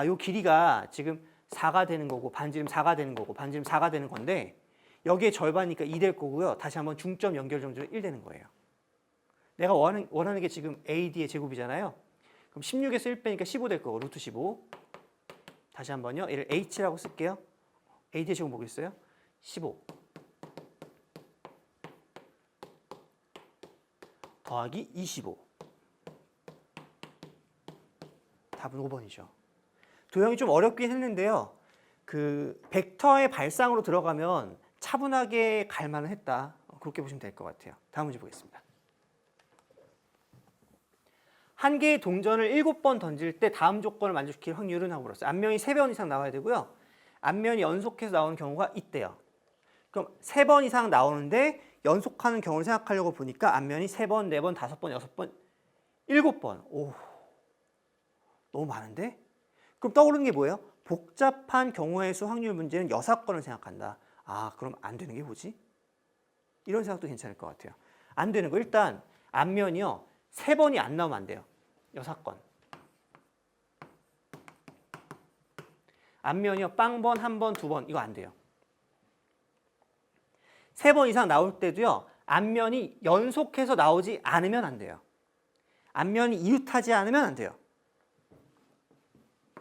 요 길이가 지금 4가 되는 거고 반지름 4가 되는 거고 반지름 4가 되는 건데 여기에 절반이니까 2 될 거고요. 다시 한번 중점 연결 정도로 1 되는 거예요. 내가 원하는 게 지금 AD의 제곱이잖아요. 그럼 16에서 1 빼니까 15 될 거고 루트 15. 다시 한번요. 얘를 H라고 쓸게요. AD의 제곱 뭐겠어요? 15 더하기 25. 답은 5번이죠. 도형이 좀 어렵긴 했는데요. 그 벡터의 발상으로 들어가면 차분하게 갈 만은 했다. 그렇게 보시면 될 것 같아요. 다음 문제 보겠습니다. 한 개의 동전을 7번 던질 때 다음 조건을 만족시킬 확률은 하고 물었어요. 앞면이 3번 이상 나와야 되고요. 앞면이 연속해서 나오는 경우가 있대요. 그럼 3번 이상 나오는데 연속하는 경우를 생각하려고 보니까 앞면이 3번, 4번, 5번, 6번, 7번. 오, 너무 많은데? 그럼 떠오르는 게 뭐예요? 복잡한 경우의 수 확률 문제는 여사건을 생각한다. 아, 그럼 안 되는 게 뭐지? 이런 생각도 괜찮을 것 같아요. 안 되는 거 일단 앞면이요. 3번이 안 나오면 안 돼요. 여사건. 앞면이요. 빵번, 한 번, 2번 이거 안 돼요. 3번 이상 나올 때도요. 앞면이 연속해서 나오지 않으면 안 돼요. 앞면이 이웃하지 않으면 안 돼요.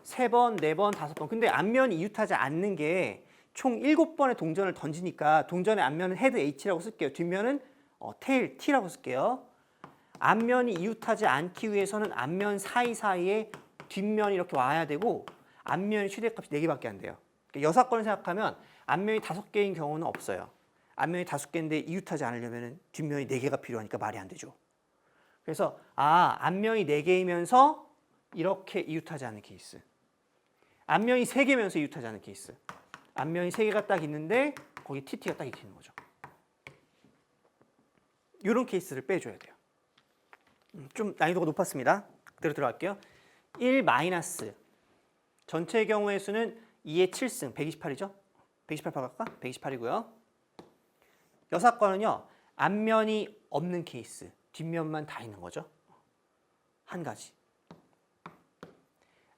3번, 4번, 5번. 근데 앞면이 이웃하지 않는 게 총 7번의 동전을 던지니까 동전의 앞면은 헤드 H라고 쓸게요. 뒷면은 테일 T라고 쓸게요. 앞면이 이웃하지 않기 위해서는 앞면 사이사이에 뒷면이 이렇게 와야 되고 앞면이 최대값이 4개밖에 안 돼요. 그러니까 여사건을 생각하면 앞면이 5개인 경우는 없어요. 앞면이 5개인데 이웃하지 않으려면 뒷면이 4개가 필요하니까 말이 안 되죠. 그래서 앞면이 4개이면서 이렇게 이웃하지 않는 케이스. 앞면이 3개면서 이웃하지 않는 케이스. 앞면이 3개가 딱 있는데 거기 TT가 딱 이렇게 있는 거죠. 이런 케이스를 빼줘야 돼요. 좀 난이도가 높았습니다. 그대로 들어갈게요. 1 마이너스 전체의 경우의 수는 2의 7승 128이죠? 128 바꿀까? 128이고요. 여사건은요. 앞면이 없는 케이스 뒷면만 다 있는 거죠. 한 가지.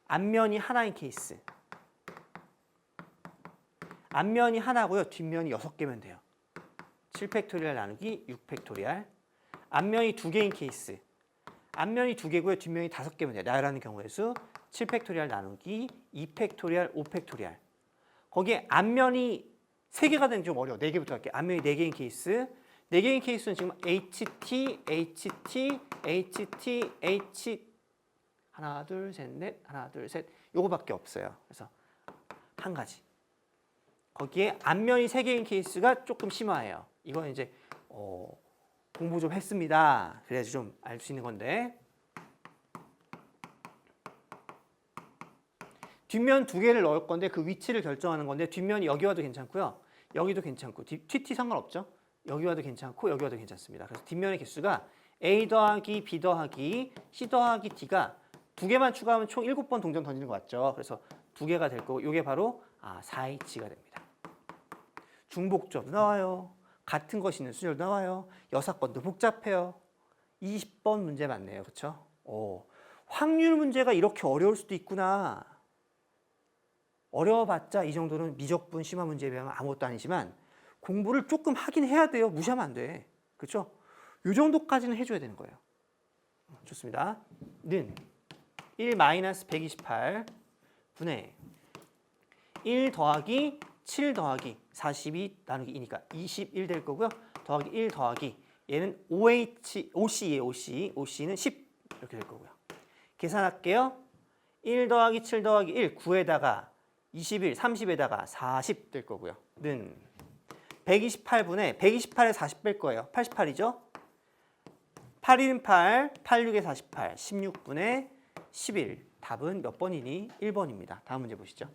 앞면이 하나인 케이스 앞면이 하나고요. 뒷면이 6개면 돼요. 7팩토리얼 나누기 6팩토리얼. 앞면이 2개인 케이스. 앞면이 2개고요. 뒷면이 5개면 돼요. 나열하는 경우의 수 7팩토리얼 나누기 2팩토리얼 5팩토리얼. 거기에 앞면이 3개가 되는 게 좀 어려워. 4개부터 할게요. 앞면이 4개인 케이스. 4개인 케이스는 지금 HT, HT, HT, H 하나, 둘, 셋, 넷, 하나, 둘, 셋 요거밖에 없어요. 그래서 한 가지. 거기에 앞면이 3개인 케이스가 조금 심화해요. 이건 이제 공부 좀 했습니다. 그래야지 좀 알 수 있는 건데 뒷면 2개를 넣을 건데 그 위치를 결정하는 건데 뒷면이 여기 와도 괜찮고요. 여기도 괜찮고 TT 상관없죠. 여기 와도 괜찮고 여기 와도 괜찮습니다. 그래서 뒷면의 개수가 A 더하기 B 더하기 C 더하기 D가 2개만 추가하면 총 7번 동전 던지는 거 맞죠? 그래서 2개가 될 거고 이게 바로 4H가 됩니다. 중복조합도 나와요. 같은 것이 있는 수열도 나와요. 여사건도 복잡해요. 20번 문제 맞네요. 그렇죠? 확률 문제가 이렇게 어려울 수도 있구나. 어려워봤자 이 정도는 미적분 심화 문제에 비하면 아무것도 아니지만 공부를 조금 하긴 해야 돼요. 무시하면 안 돼. 그렇죠? 이 정도까지는 해줘야 되는 거예요. 좋습니다. 는 1 마이너스 128 분의 1 더하기 7 더하기 42 나누기 2니까 21 될 거고요. 더하기 1 더하기 얘는 OC예요. OC는 10 이렇게 될 거고요. 계산할게요. 1 더하기 7 더하기 1 9에다가 21, 30에다가 40 될 거고요. 는 128분의 128에 40 뺄 거예요. 88이죠? 8, 1은 8, 8, 6에 48, 16분의 11. 답은 몇 번이니? 1번입니다. 다음 문제 보시죠.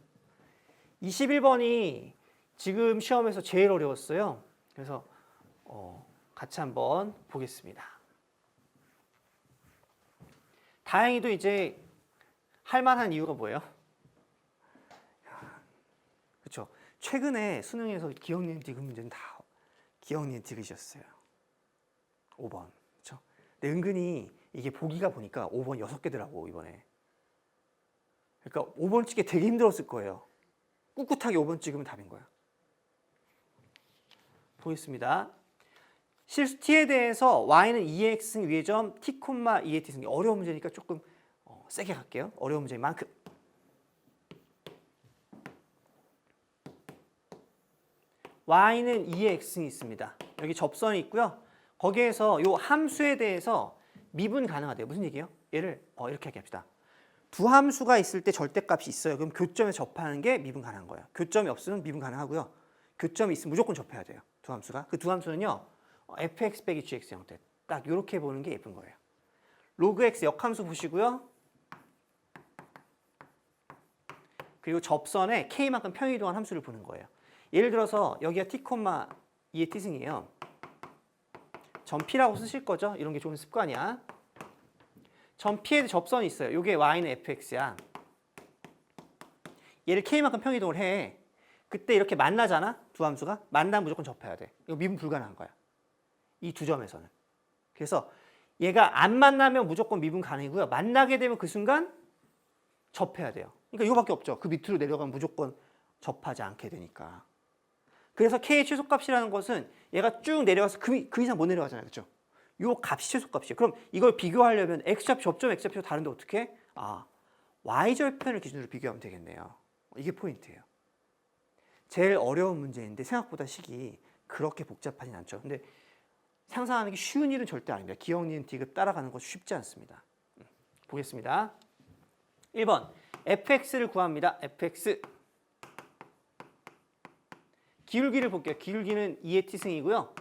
21번이 지금 시험에서 제일 어려웠어요. 그래서 같이 한번 보겠습니다. 다행히도 이제 할만한 이유가 뭐예요? 그렇죠. 최근에 수능에서 기억니은 디귿 문제는 다 기억니은 디귿이었어요. 5번. 그렇죠. 근데 은근히 이게 보기가 보니까 5번 6개더라고 이번에. 그러니까 5번 찍기 되게 힘들었을 거예요. 꿋꿋하게 5번 찍으면 답인 거야. 보겠습니다. 실수 t에 대해서 y는 2의 x승 위의 점 t, 2의 t승. 어려운 문제니까 조금 세게 갈게요. 어려운 문제인 만큼. y는 2의 x승이 있습니다. 여기 접선이 있고요. 거기에서 이 함수에 대해서 미분 가능하대요. 무슨 얘기예요? 얘를 이렇게 얘기합시다. 두 함수가 있을 때 절대값이 있어요. 그럼 교점에 접하는 게 미분 가능한 거예요. 교점이 없으면 미분 가능하고요. 교점이 있으면 무조건 접해야 돼요. 두 함수가. 그 두 함수는요. fx 빼기 gx 형태. 딱 이렇게 보는 게 예쁜 거예요. 로그 x 역함수 보시고요. 그리고 접선에 k만큼 평이동한 함수를 보는 거예요. 예를 들어서 여기가 t, 2의 t승이에요. 점 p라고 쓰실 거죠? 이런 게 좋은 습관이야. 점 p에 접선이 있어요. 이게 y는 fx야. 얘를 k만큼 평이동을 해. 그때 이렇게 만나잖아? 두 함수가. 만나면 무조건 접해야 돼. 이거 미분 불가능한 거야. 이 두 점에서는. 그래서 얘가 안 만나면 무조건 미분 가능이고요. 만나게 되면 그 순간 접해야 돼요. 그러니까 이거밖에 없죠. 그 밑으로 내려가면 무조건 접하지 않게 되니까. 그래서 k의 최소값이라는 것은 얘가 쭉 내려가서 그 이상 못 내려가잖아요. 그렇죠? 요 값이 최소값이에요. 그럼 이걸 비교하려면 x좌표, 접점 x좌표 다른데 어떻게 해? y절편을 기준으로 비교하면 되겠네요. 이게 포인트예요. 제일 어려운 문제인데 생각보다 식이 그렇게 복잡하진 않죠. 근데 상상하는 게 쉬운 일은 절대 아닙니다. 기억, 니은, 디귿 따라가는 거 쉽지 않습니다. 보겠습니다. 1번 fx를 구합니다. fx 기울기를 볼게요. 기울기는 2의 t승이고요.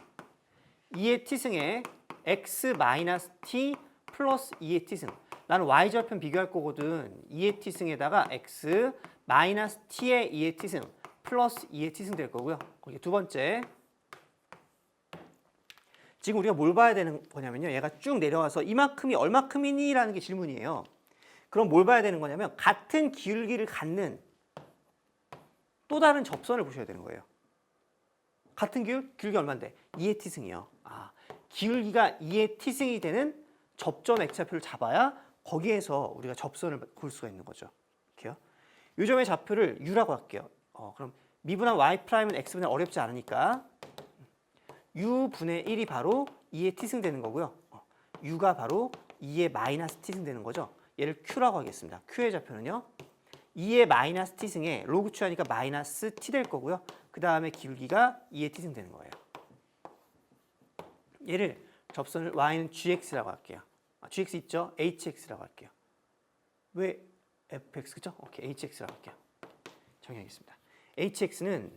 2의 t승에 x-t 플러스 2의 t승. 나는 y절편 비교할 거거든. 2의 t승에다가 x 마이너스 t의 2의 t승 플러스 2의 t승 될 거고요. 거기 두 번째. 지금 우리가 뭘 봐야 되는 거냐면요. 얘가 쭉 내려와서 이만큼이 얼마큼이니? 라는 게 질문이에요. 그럼 뭘 봐야 되는 거냐면 같은 기울기를 갖는 또 다른 접선을 보셔야 되는 거예요. 같은 기울기 얼마인데? 2의 t승이요. 기울기가 2의 t승이 되는 접점 x좌표를 잡아야 거기에서 우리가 접선을 볼 수가 있는 거죠. 이렇게요. 이 점의 좌표를 u라고 할게요. 그럼 미분한 y'은 x분의 어렵지 않으니까 u분의 1이 바로 2의 t승 되는 거고요. u가 바로 2의 마이너스 t승 되는 거죠. 얘를 q라고 하겠습니다. q의 좌표는요. 2의 마이너스 t승에 로그 취하니까 마이너스 t 될 거고요. 그 다음에 기울기가 2의 t승 되는 거예요. 얘를 접선을 y는 gx라고 할게요. gx 있죠? hx라고 할게요. 왜 fx 그죠? 오케이, hx라고 할게요. 정리하겠습니다. hx는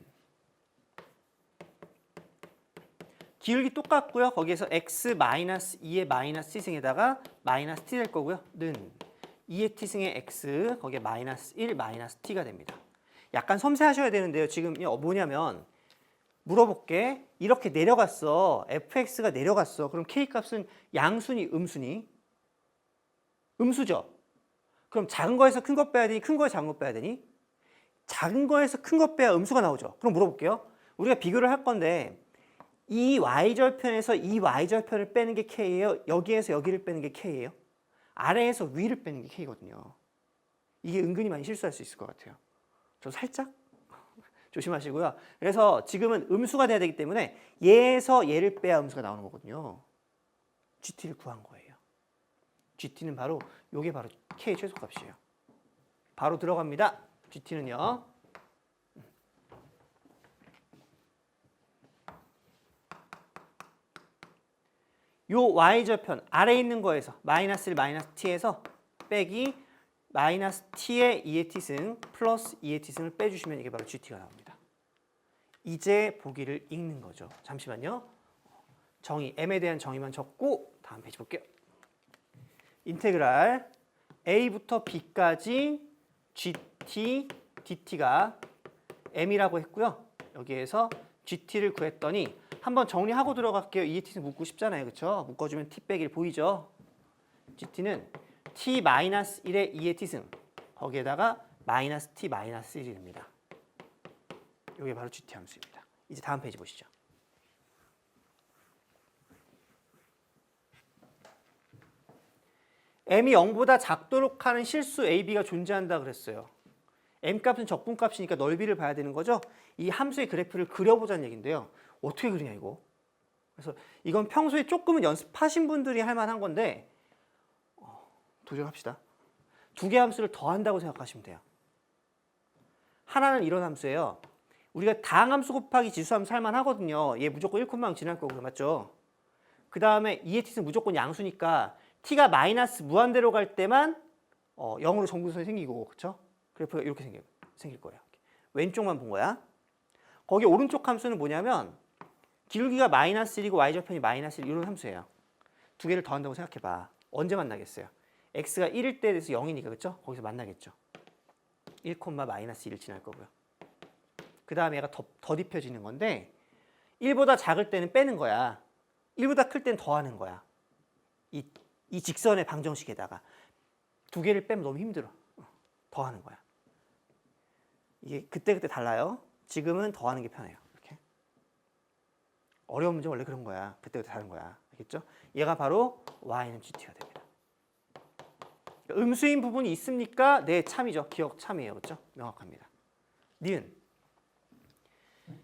기울기 똑같고요. 거기에서 x-2의 마이너스 t승에다가 마이너스 t 될 거고요. 는 2의 t승의 x 거기에 마이너스 1 마이너스 t가 됩니다. 약간 섬세하셔야 되는데요. 지금 뭐냐면 물어볼게. 이렇게 내려갔어. fx가 내려갔어. 그럼 k값은 양수니 음수니? 음수죠. 그럼 작은 거에서 큰 거 빼야 되니? 큰 거에서 작은 거 빼야 되니? 작은 거에서 큰 거 빼야 음수가 나오죠. 그럼 물어볼게요. 우리가 비교를 할 건데 이 y절편에서 이 y절편을 빼는 게 k예요? 여기에서 여기를 빼는 게 k예요? 아래에서 위를 빼는 게 k거든요. 이게 은근히 많이 실수할 수 있을 것 같아요. 저 살짝 조심하시고요. 그래서 지금은 음수가 돼야 되기 때문에 얘에서 얘를 빼야 음수가 나오는 거거든요. GT를 구한 거예요. GT는 바로 요게 바로 K의 최소값이에요. 바로 들어갑니다. GT는요. 요 y절편 아래에 있는 거에서 마이너스 1 마이너스 t에서 빼기 마이너스 t의 2의 t승 플러스 2의 t승을 빼주시면 이게 바로 GT가 나옵니다. 이제 보기를 읽는 거죠. 잠시만요. 정의, m에 대한 정의만 적고 다음 페이지 볼게요. 인테그랄 a부터 b까지 gt, dt가 m이라고 했고요. 여기에서 gt를 구했더니 한번 정리하고 들어갈게요. 2의 t는 묶고 싶잖아요. 그렇죠? 묶어주면 t 빼기 1 보이죠? gt는 t-1의 2의 t승 거기에다가 마이너스 t 마이너스 1이 됩니다. 이게 바로 gt 함수입니다. 이제 다음 페이지 보시죠. m이 0보다 작도록 하는 실수 ab가 존재한다 그랬어요. m값은 적분값이니까 넓이를 봐야 되는 거죠. 이 함수의 그래프를 그려보자는 얘기인데요. 어떻게 그리냐 이거. 그래서 이건 평소에 조금은 연습하신 분들이 할 만한 건데 도전합시다. 두 개 함수를 더한다고 생각하시면 돼요. 하나는 이런 함수예요. 우리가 다항함수 곱하기 지수함수 할 만하거든요. 얘 무조건 1,0 지날 거고 맞죠? 그 다음에 2의 t는 무조건 양수니까 t가 마이너스 무한대로 갈 때만 0으로 정분선이 생기고 그렇죠? 그래프가 이렇게 생길 거예요. 왼쪽만 본 거야. 거기 오른쪽 함수는 뭐냐면 기울기가 마이너스 1이고 y절편이 마이너스 1 이런 함수예요. 두 개를 더한다고 생각해봐. 언제 만나겠어요? x가 1일 때에 대해서 0이니까 그렇죠? 거기서 만나겠죠. 1, 마이너스 1을 지날 거고요. 그 다음에 얘가 더딥혀지는 건데 1보다 작을 때는 빼는 거야. 1보다 클 때는 더하는 거야. 이 직선의 방정식에다가 두 개를 빼면 너무 힘들어. 더하는 거야. 이게 그때그때 달라요. 지금은 더하는 게 편해요. 이렇게. 어려운 문제 원래 그런 거야. 그때그때 다른 거야. 알겠죠? 얘가 바로 y는 gt가 됩니다. 음수인 부분이 있습니까? 네, 참이죠. 기억 참이에요. 그렇죠? 명확합니다. 니은.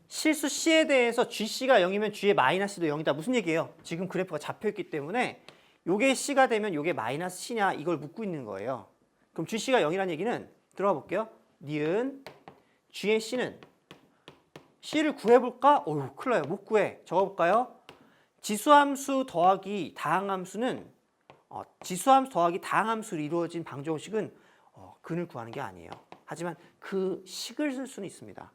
실수 C에 대해서 GC가 0이면 G의 마이너스도 0이다. 무슨 얘기예요? 지금 그래프가 잡혀있기 때문에 요게 C가 되면 요게 마이너스 C냐 이걸 묻고 있는 거예요. 그럼 GC가 0이라는 얘기는 들어가 볼게요. 니은 G의 C는 C를 구해볼까? 어휴 큰일 나요. 못 구해. 적어볼까요? 지수함수 더하기 다항함수는 지수함수 더하기 다항함수로 이루어진 방정식은 근을 구하는 게 아니에요. 하지만 그 식을 쓸 수는 있습니다.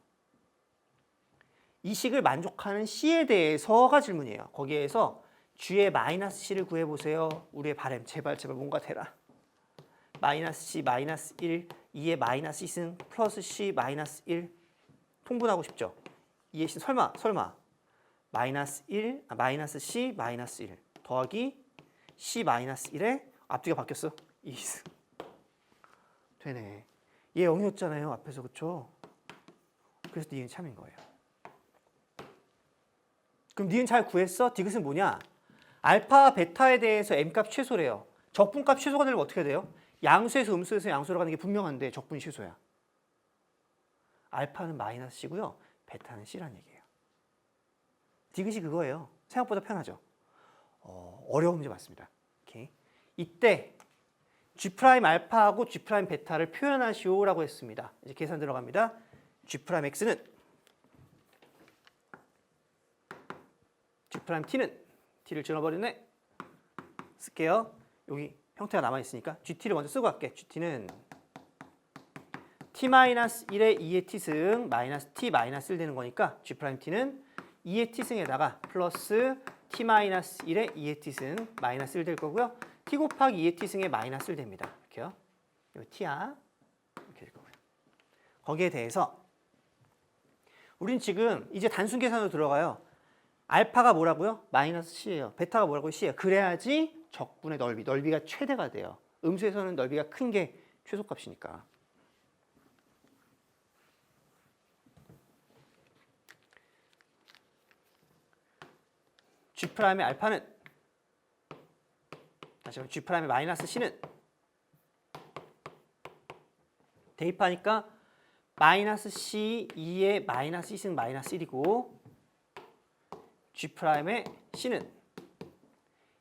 이 식을 만족하는 C에 대해서가 질문이에요. 거기에서 G의 마이너스 C를 구해보세요. 우리의 바람 제발 뭔가 되라. 마이너스 C 마이너스 1 2의 마이너스 2승 플러스 C 마이너스 1 통분하고 싶죠. 2의 C 설마 마이너스 1 마이너스 C 마이너스 1 더하기 C 마이너스 1에 앞뒤가 바뀌었어. 2승 되네. 얘 0이었잖아요. 앞에서 그쵸? 그래서 니은 참인 거예요. 그럼 니은 잘 구했어? 디귿은 뭐냐? 알파와 베타에 대해서 m값 최소래요. 적분값 최소가 되려면 어떻게 돼요? 양수에서 음수에서 양수로 가는 게 분명한데 적분이 최소야. 알파는 마이너스 C고요. 베타는 C란 얘기예요. 디귿이 그거예요. 생각보다 편하죠. 어려운 문제 맞습니다. 오케이. 이때 G' 알파하고 G' 베타를 표현하시오라고 했습니다. 이제 계산 들어갑니다. G' X는 G' T는 T를 지워버리네. 쓸게요. 여기 형태가 남아있으니까 GT를 먼저 쓰고 갈게. GT는 T-1의 2의 T승 마이너스 T-1 되는 거니까 G'T는 2의 T승에다가 플러스 T-1의 2의 T승 마이너스 1 될 거고요. T 곱하기 2의 T승의 마이너스 1 됩니다. 이렇게요. 여기 T야. 이렇게 될 거고요. 거기에 대해서 우린 지금 이제 단순 계산으로 들어가요. 알파가 뭐라고요? 마이너스 C예요. 베타가 뭐라고요? C예요. 그래야지 적분의 넓이가 최대가 돼요. 음수에서는 넓이가 큰 게 최소값이니까. G'의 알파는 다시 한번 G'의 마이너스 C는 대입하니까 마이너스 C 2의 마이너스 2승 마이너스 1이고 G'의 C는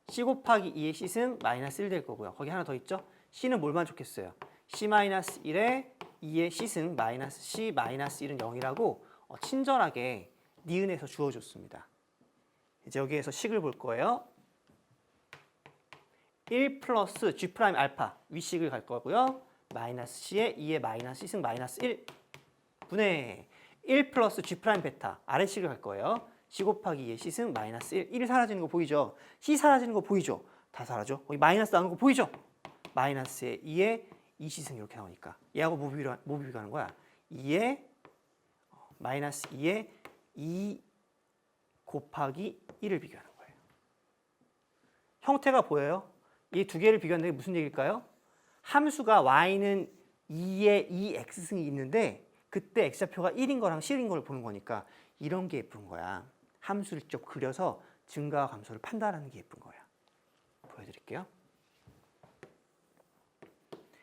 C 곱하기 2의 C승 마이너스 1 될 거고요. 거기 하나 더 있죠? C는 뭘 만족했어요? C 마이너스 1에 2의 C승 마이너스 C 마이너스 1은 0이라고 친절하게 니은에서 주어줬습니다. 이제 여기에서 식을 볼 거예요. 1 플러스 G' 알파 위식을 갈 거고요. 마이너스 C에 2의 마이너스 C승 마이너스 1 분의 1 플러스 G' 베타 아래식을 갈 거예요. C 곱하기 2의 C승 마이너스 1. 1이 사라지는 거 보이죠? C 사라지는 거 보이죠? 다 사라져. 거기 마이너스 나오는 거 보이죠? 마이너스에 2의 2C승 이렇게 나오니까 얘하고 뭐 비교하는 거야? 2의 마이너스 2의 2 곱하기 1을 비교하는 거예요. 형태가 보여요? 이 두 개를 비교하는 게 무슨 얘기일까요? 함수가 y는 2의 2x승이 있는데 그때 x좌표가 1인 거랑 실인 걸 보는 거니까 이런 게 예쁜 거야. 함수를 직접 그려서 증가와 감소를 판단하는 게 예쁜 거야. 보여드릴게요.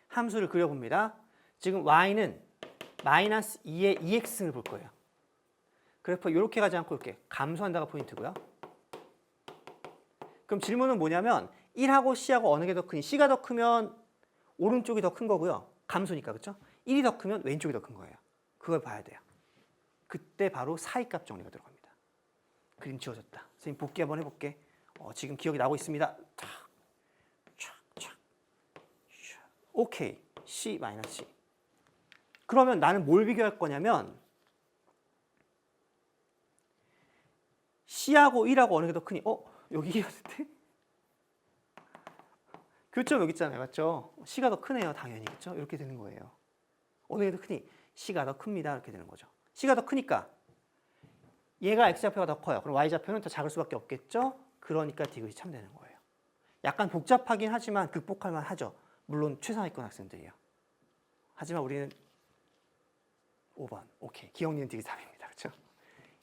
함수를 그려봅니다. 지금 y는 마이너스 2의 2x승을 볼 거예요. 그래프 이렇게 가지 않고 이렇게 감소한다가 포인트고요. 그럼 질문은 뭐냐면 1하고 C하고 어느 게 더 크니? C가 더 크면 오른쪽이 더 큰 거고요. 감소니까 그렇죠? 1이 더 크면 왼쪽이 더 큰 거예요. 그걸 봐야 돼요. 그때 바로 사이값 정리가 들어갑니다. 그림 지워졌다. 선생님 복귀 한번 해볼게. 지금 기억이 나고 있습니다. 오케이. C 마이너스 C. 그러면 나는 뭘 비교할 거냐면 C하고 1하고 어느 게 더 크니? 여기였는데? 교점 여기 있잖아요. 맞죠? C가 더 크네요. 당연히. 그렇죠? 이렇게 되는 거예요. 어느 게 더 크니? C가 더 큽니다. 이렇게 되는 거죠. C가 더 크니까 얘가 X좌표가 더 커요. 그럼 Y좌표는 더 작을 수밖에 없겠죠? 그러니까 디귿이 참 되는 거예요. 약간 복잡하긴 하지만 극복할 만 하죠. 물론 최상위권 학생들이요. 하지만 우리는 5번. 오케이. 기억, 니은, 디귿 답입니다. 그렇죠?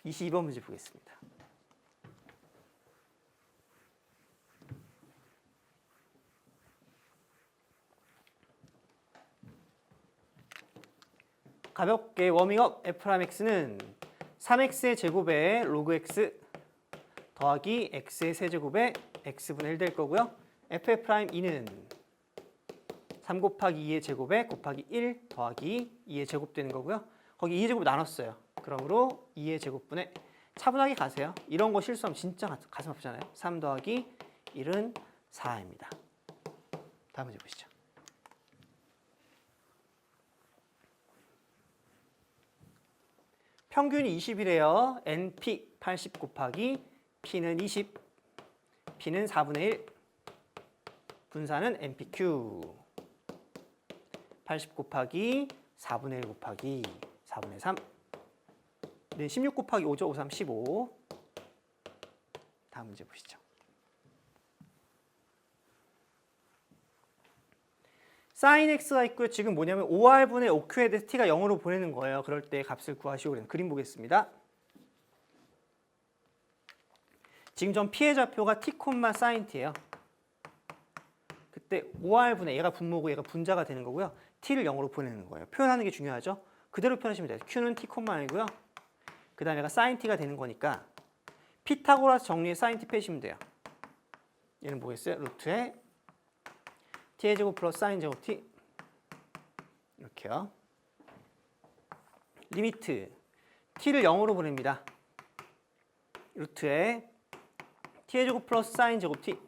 22번 문제 보겠습니다. 가볍게 워밍업 F'X는 3X의 제곱에 로그 X 더하기 X의 세제곱에 X분의 1 될 거고요. F'E는 3 곱하기 2의 제곱에 곱하기 1 더하기 2의 제곱 되는 거고요. 거기 2의 제곱 나눴어요. 그러므로 2의 제곱분의 차분하게 가세요. 이런 거 실수하면 진짜 가슴 아프잖아요. 3 더하기 1은 4입니다. 다음 문제 보시죠. 평균이 20이래요. NP 80 곱하기 P는 20, P는 4분의 1, 분사는 NPQ 80 곱하기 4분의 1 곱하기 4분의 3 네, 16 곱하기 5죠. 5, 3, 15 다음 문제 보시죠. sin x가 있고요. 지금 뭐냐면 5r분의 5q에 대해서 t가 0으로 보내는 거예요. 그럴 때 값을 구하시오. 그림 보겠습니다. 지금 전 p의 좌표가 t, sin t예요. 그때 5r분의 얘가 분모고 얘가 분자가 되는 거고요. t를 0으로 보내는 거예요. 표현하는 게 중요하죠. 그대로 표현하시면 돼요. q는 t, i고요. 그 다음에 얘가 sin t가 되는 거니까 피타고라스 정리에 sin t 빼시면 돼요. 얘는 뭐겠어요? 루트에 t의 제곱 플러스 sin 제곱 t 이렇게요. 리미트 t를 0으로 보냅니다. 루트에 t의 제곱 플러스 sin 제곱 t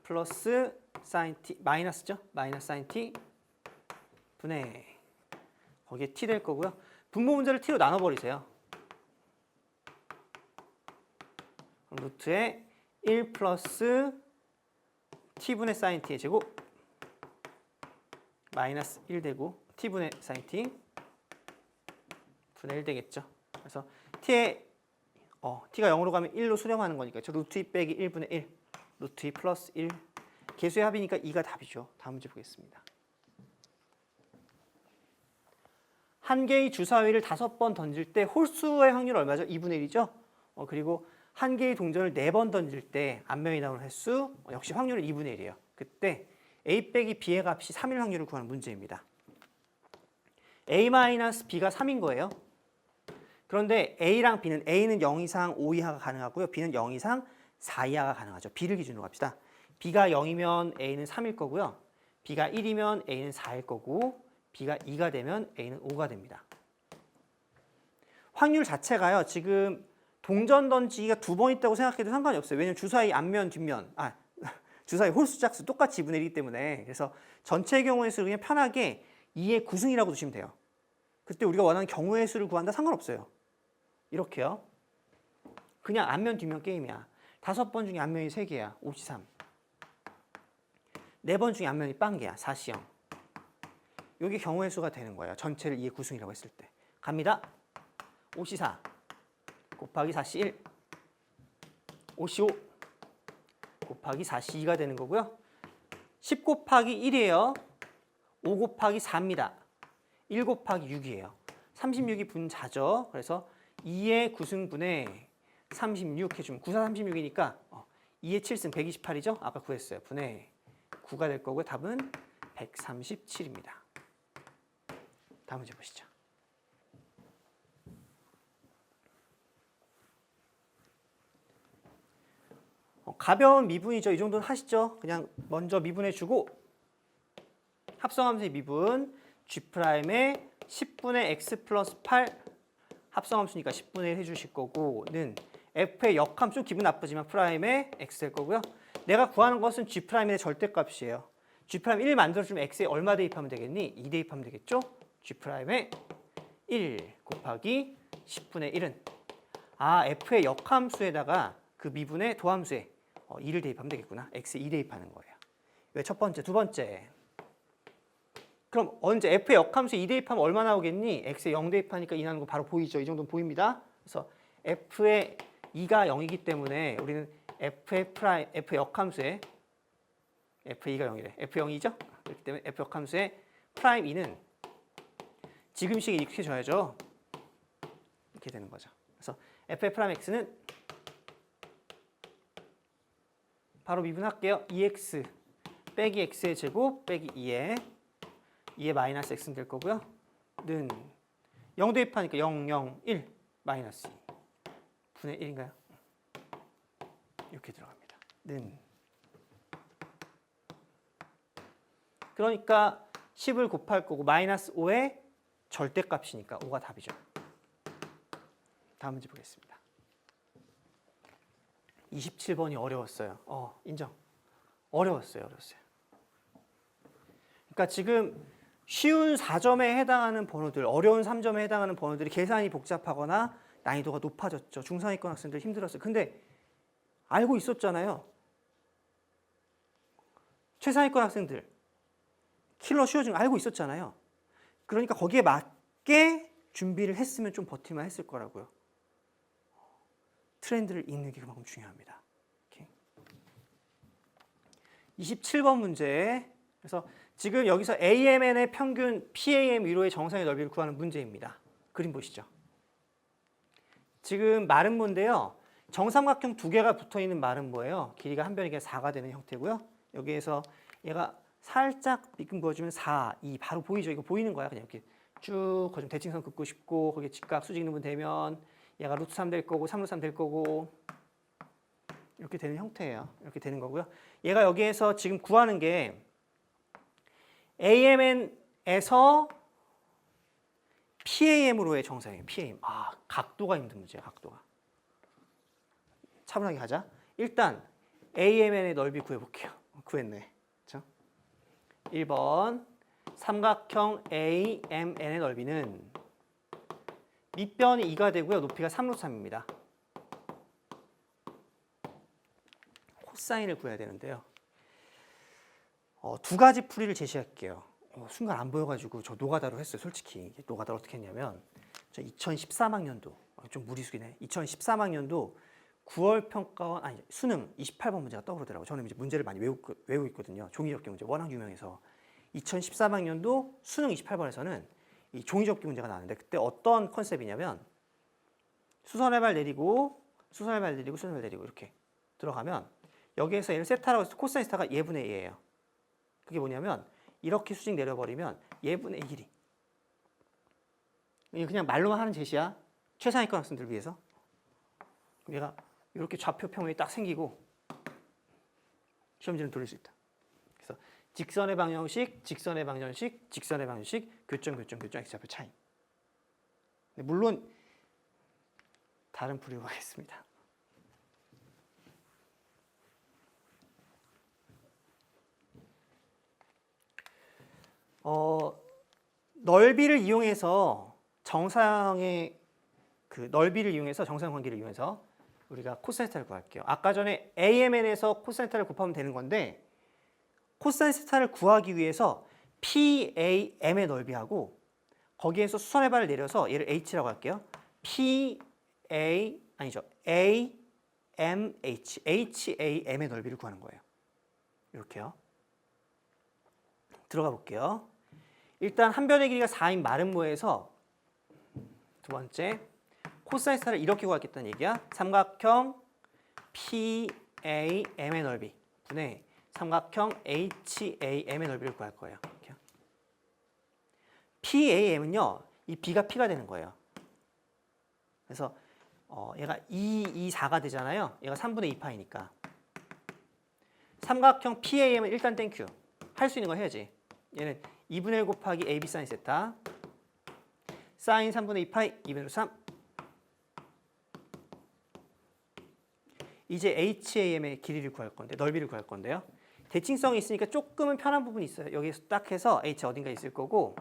플러스 sin t 마이너스죠? 마이너스 sin t 분의 거기에 t 될 거고요. 분모 문제를 t로 나눠버리세요. 루트에 1 플러스 t분의 sin t의 제곱 마이너스 1 되고 t분의 sin t 분의 1 되겠죠. 그래서 t가 0으로 가면 1로 수렴하는 거니까 루트 2 빼기 1분의 1 루트 2 플러스 1 개수의 합이니까 2가 답이죠. 다음 문제 보겠습니다. 한 개의 주사위를 5번 던질 때 홀수의 확률 얼마죠? 2분의 1이죠. 그리고 한 개의 동전을 4번 던질 때 앞면이 나오는 횟수 역시 확률은 2분의 1이에요. 그때 a 빼기 b의 값이 3일 확률을 구하는 문제입니다. a-b가 3인 거예요. 그런데 a랑 b는 a는 0 이상 5 이하가 가능하고요. b는 0 이상 4 이하가 가능하죠. b를 기준으로 갑시다. b가 0이면 a는 3일 거고요. b가 1이면 a는 4일 거고 b가 2가 되면 a는 5가 됩니다. 확률 자체가요. 지금 동전 던지기가 2번 있다고 생각해도 상관이 없어요. 왜냐면 주사위 앞면, 뒷면, 주사위 홀수 짝수 똑같이 2분의 1이기 때문에 그래서 전체 경우의 수를 그냥 편하게 2의 구승이라고 두시면 돼요. 그때 우리가 원하는 경우의 수를 구한다 상관없어요. 이렇게요. 그냥 앞면, 뒷면 게임이야. 5번 중에 앞면이 3개야. 5C3. 4번 중에 앞면이 빵개야. 4C0. 이게 경우의 수가 되는 거예요. 전체를 2의 구승이라고 했을 때. 갑니다. 5C4 곱하기 4C1 5C5 곱하기 4C2가 되는 거고요. 10 곱하기 1이에요. 5 곱하기 4입니다. 1 곱하기 6이에요. 36이 분자죠. 그래서 2의 9승분의 36 해주면 9, 4, 36이니까 2의 7승 128이죠. 아까 구했어요. 분의 9가 될 거고요. 답은 137입니다. 다음 문제 보시죠. 가벼운 미분이죠. 이 정도는 하시죠. 그냥 먼저 미분해주고 합성함수의 미분 G'의 10분의 X 플러스 8 합성함수니까 10분의 1 해주실 거고는 F의 역함 좀 기분 나쁘지만 프라임의 X 될 거고요. 내가 구하는 것은 G'의 절대값이에요. G'1 만들어주면 X에 얼마 대입하면 되겠니? 2 대입하면 되겠죠? G'의 1 곱하기 10분의 1은 아, f의 역함수에다가 그 미분의 도함수에 2를 대입하면 되겠구나. x에 2 대입하는 거예요. 왜 첫 번째, 두 번째. 그럼 언제 f의 역함수에 2 대입하면 얼마 나오겠니? x에 0 대입하니까 2 나오는 거 바로 보이죠? 이 정도는 보입니다. 그래서 f의 2가 0이기 때문에 우리는 f의 역함수에 f2가 0이래. f0이죠? 그렇기 때문에 f 역함수의 프라임 2는 지금식에 익숙해져야죠. 이렇게 되는 거죠. 그래서 f의 프라임 x는 바로 미분할게요. 2x 빼기 x의 제곱 빼기 2에 마이너스 x는 될 거고요. 는 0 대입하니까 0, 0, 1 마이너스 2 분의 1인가요? 이렇게 들어갑니다. 는 그러니까 10을 곱할 거고 마이너스 5의 절대값이니까 5가 답이죠. 다음 문제 보겠습니다. 27번이 어려웠어요. 인정. 어려웠어요. 그러니까 지금 쉬운 4점에 해당하는 번호들, 어려운 3점에 해당하는 번호들이 계산이 복잡하거나 난이도가 높아졌죠. 중상위권 학생들 힘들었어요. 근데 알고 있었잖아요. 최상위권 학생들 킬러 쉬워진 거 알고 있었잖아요. 그러니까 거기에 맞게 준비를 했으면 좀 버틸만 했을 거라고요. 트렌드를 읽는 게 그만큼 중요합니다. 오케이. 27번 문제. 그래서 지금 여기서 AMN의 평균 PAM 위로의 정상의 넓이를 구하는 문제입니다. 그림 보시죠. 지금 마름모인데요. 정삼각형 두 개가 붙어 있는 마름모예요. 길이가 한 변이 4가 되는 형태고요. 여기에서 얘가 살짝 미끈 그어주면 4, 2 바로 보이죠? 이거 보이는 거야. 그냥 이렇게 쭉 거좀 대칭선 긋고 싶고 거기에 직각 수직능분 되면 얘가 루트 3 될 거고 3루트 3 될 거고 이렇게 되는 형태예요. 이렇게 되는 거고요. 얘가 여기에서 지금 구하는 게 AMN에서 PAM으로의 정상이에요. PAM. 각도가 힘든 문제야. 각도가. 차분하게 가자. 일단 AMN의 넓이 구해볼게요. 구했네. 그렇죠? 1번 삼각형 AMN의 넓이는 밑변이 2가 되고요. 높이가 3루트 3입니다. 코사인을 구해야 되는데요. 두 가지 풀이를 제시할게요. 순간 안 보여가지고 저 노가다로 했어요. 솔직히 노가다로 어떻게 했냐면 저 2013학년도 좀 무리수기네. 2013학년도 9월 평가원 아니 수능 28번 문제가 떠오르더라고요. 저는 이제 문제를 많이 외우고 있거든요. 종이접기 문제 워낙 유명해서 2013학년도 수능 28번에서는 이 종이접기 문제가 나왔는데 그때 어떤 컨셉이냐면 수선의 발 내리고 수선의 발 내리고 수선의 발 내리고 이렇게 들어가면 여기에서 얘를 세타라고 해서 코사인 세타가 예분의 2예요. 그게 뭐냐면 이렇게 수직 내려버리면 예분의 1이 이게 그냥 말로만 하는 제시야. 최상위권 학생들 위해서 얘가 이렇게 좌표 평면이 딱 생기고 시험지는 돌릴 수 있다. 그래서 직선의 방정식, 직선의 방정식, 직선의 방정식, 교점, x좌표 차이. 물론 다른 풀이로 가겠습니다. 넓이를 이용해서 정상의 그 넓이를 이용해서 정상 관계를 이용해서 우리가 코사인 세타를 구할게요. 아까 전에 AMN에서 코사인 세타를 곱하면 되는 건데 코사인 세타를 구하기 위해서 PAM의 넓이하고 거기에서 수선의 발을 내려서 얘를 H라고 할게요. HAM의 넓이를 구하는 거예요. 이렇게요. 들어가 볼게요. 일단 한 변의 길이가 4인 마름모에서 두 번째 코사인 세타를 이렇게 구하겠다는 얘기야. 삼각형 PAM의 넓이 분의 삼각형 HAM의 넓이를 구할 거예요. 이렇게요. PAM은요. 이 B가 P가 되는 거예요. 그래서 얘가 2, 4가 되잖아요. 얘가 3분의 2파이니까. 삼각형 PAM은 일단 땡큐. 할 수 있는 거 해야지. 얘는 2분의 1 곱하기 AB 사인 세타 사인 3분의 2파이 2분의 3 이제 HAM의 길이를 구할 건데 넓이를 구할 건데요. 대칭성이 있으니까 조금은 편한 부분이 있어요. 여기서 딱 해서 H 어딘가 있을 거고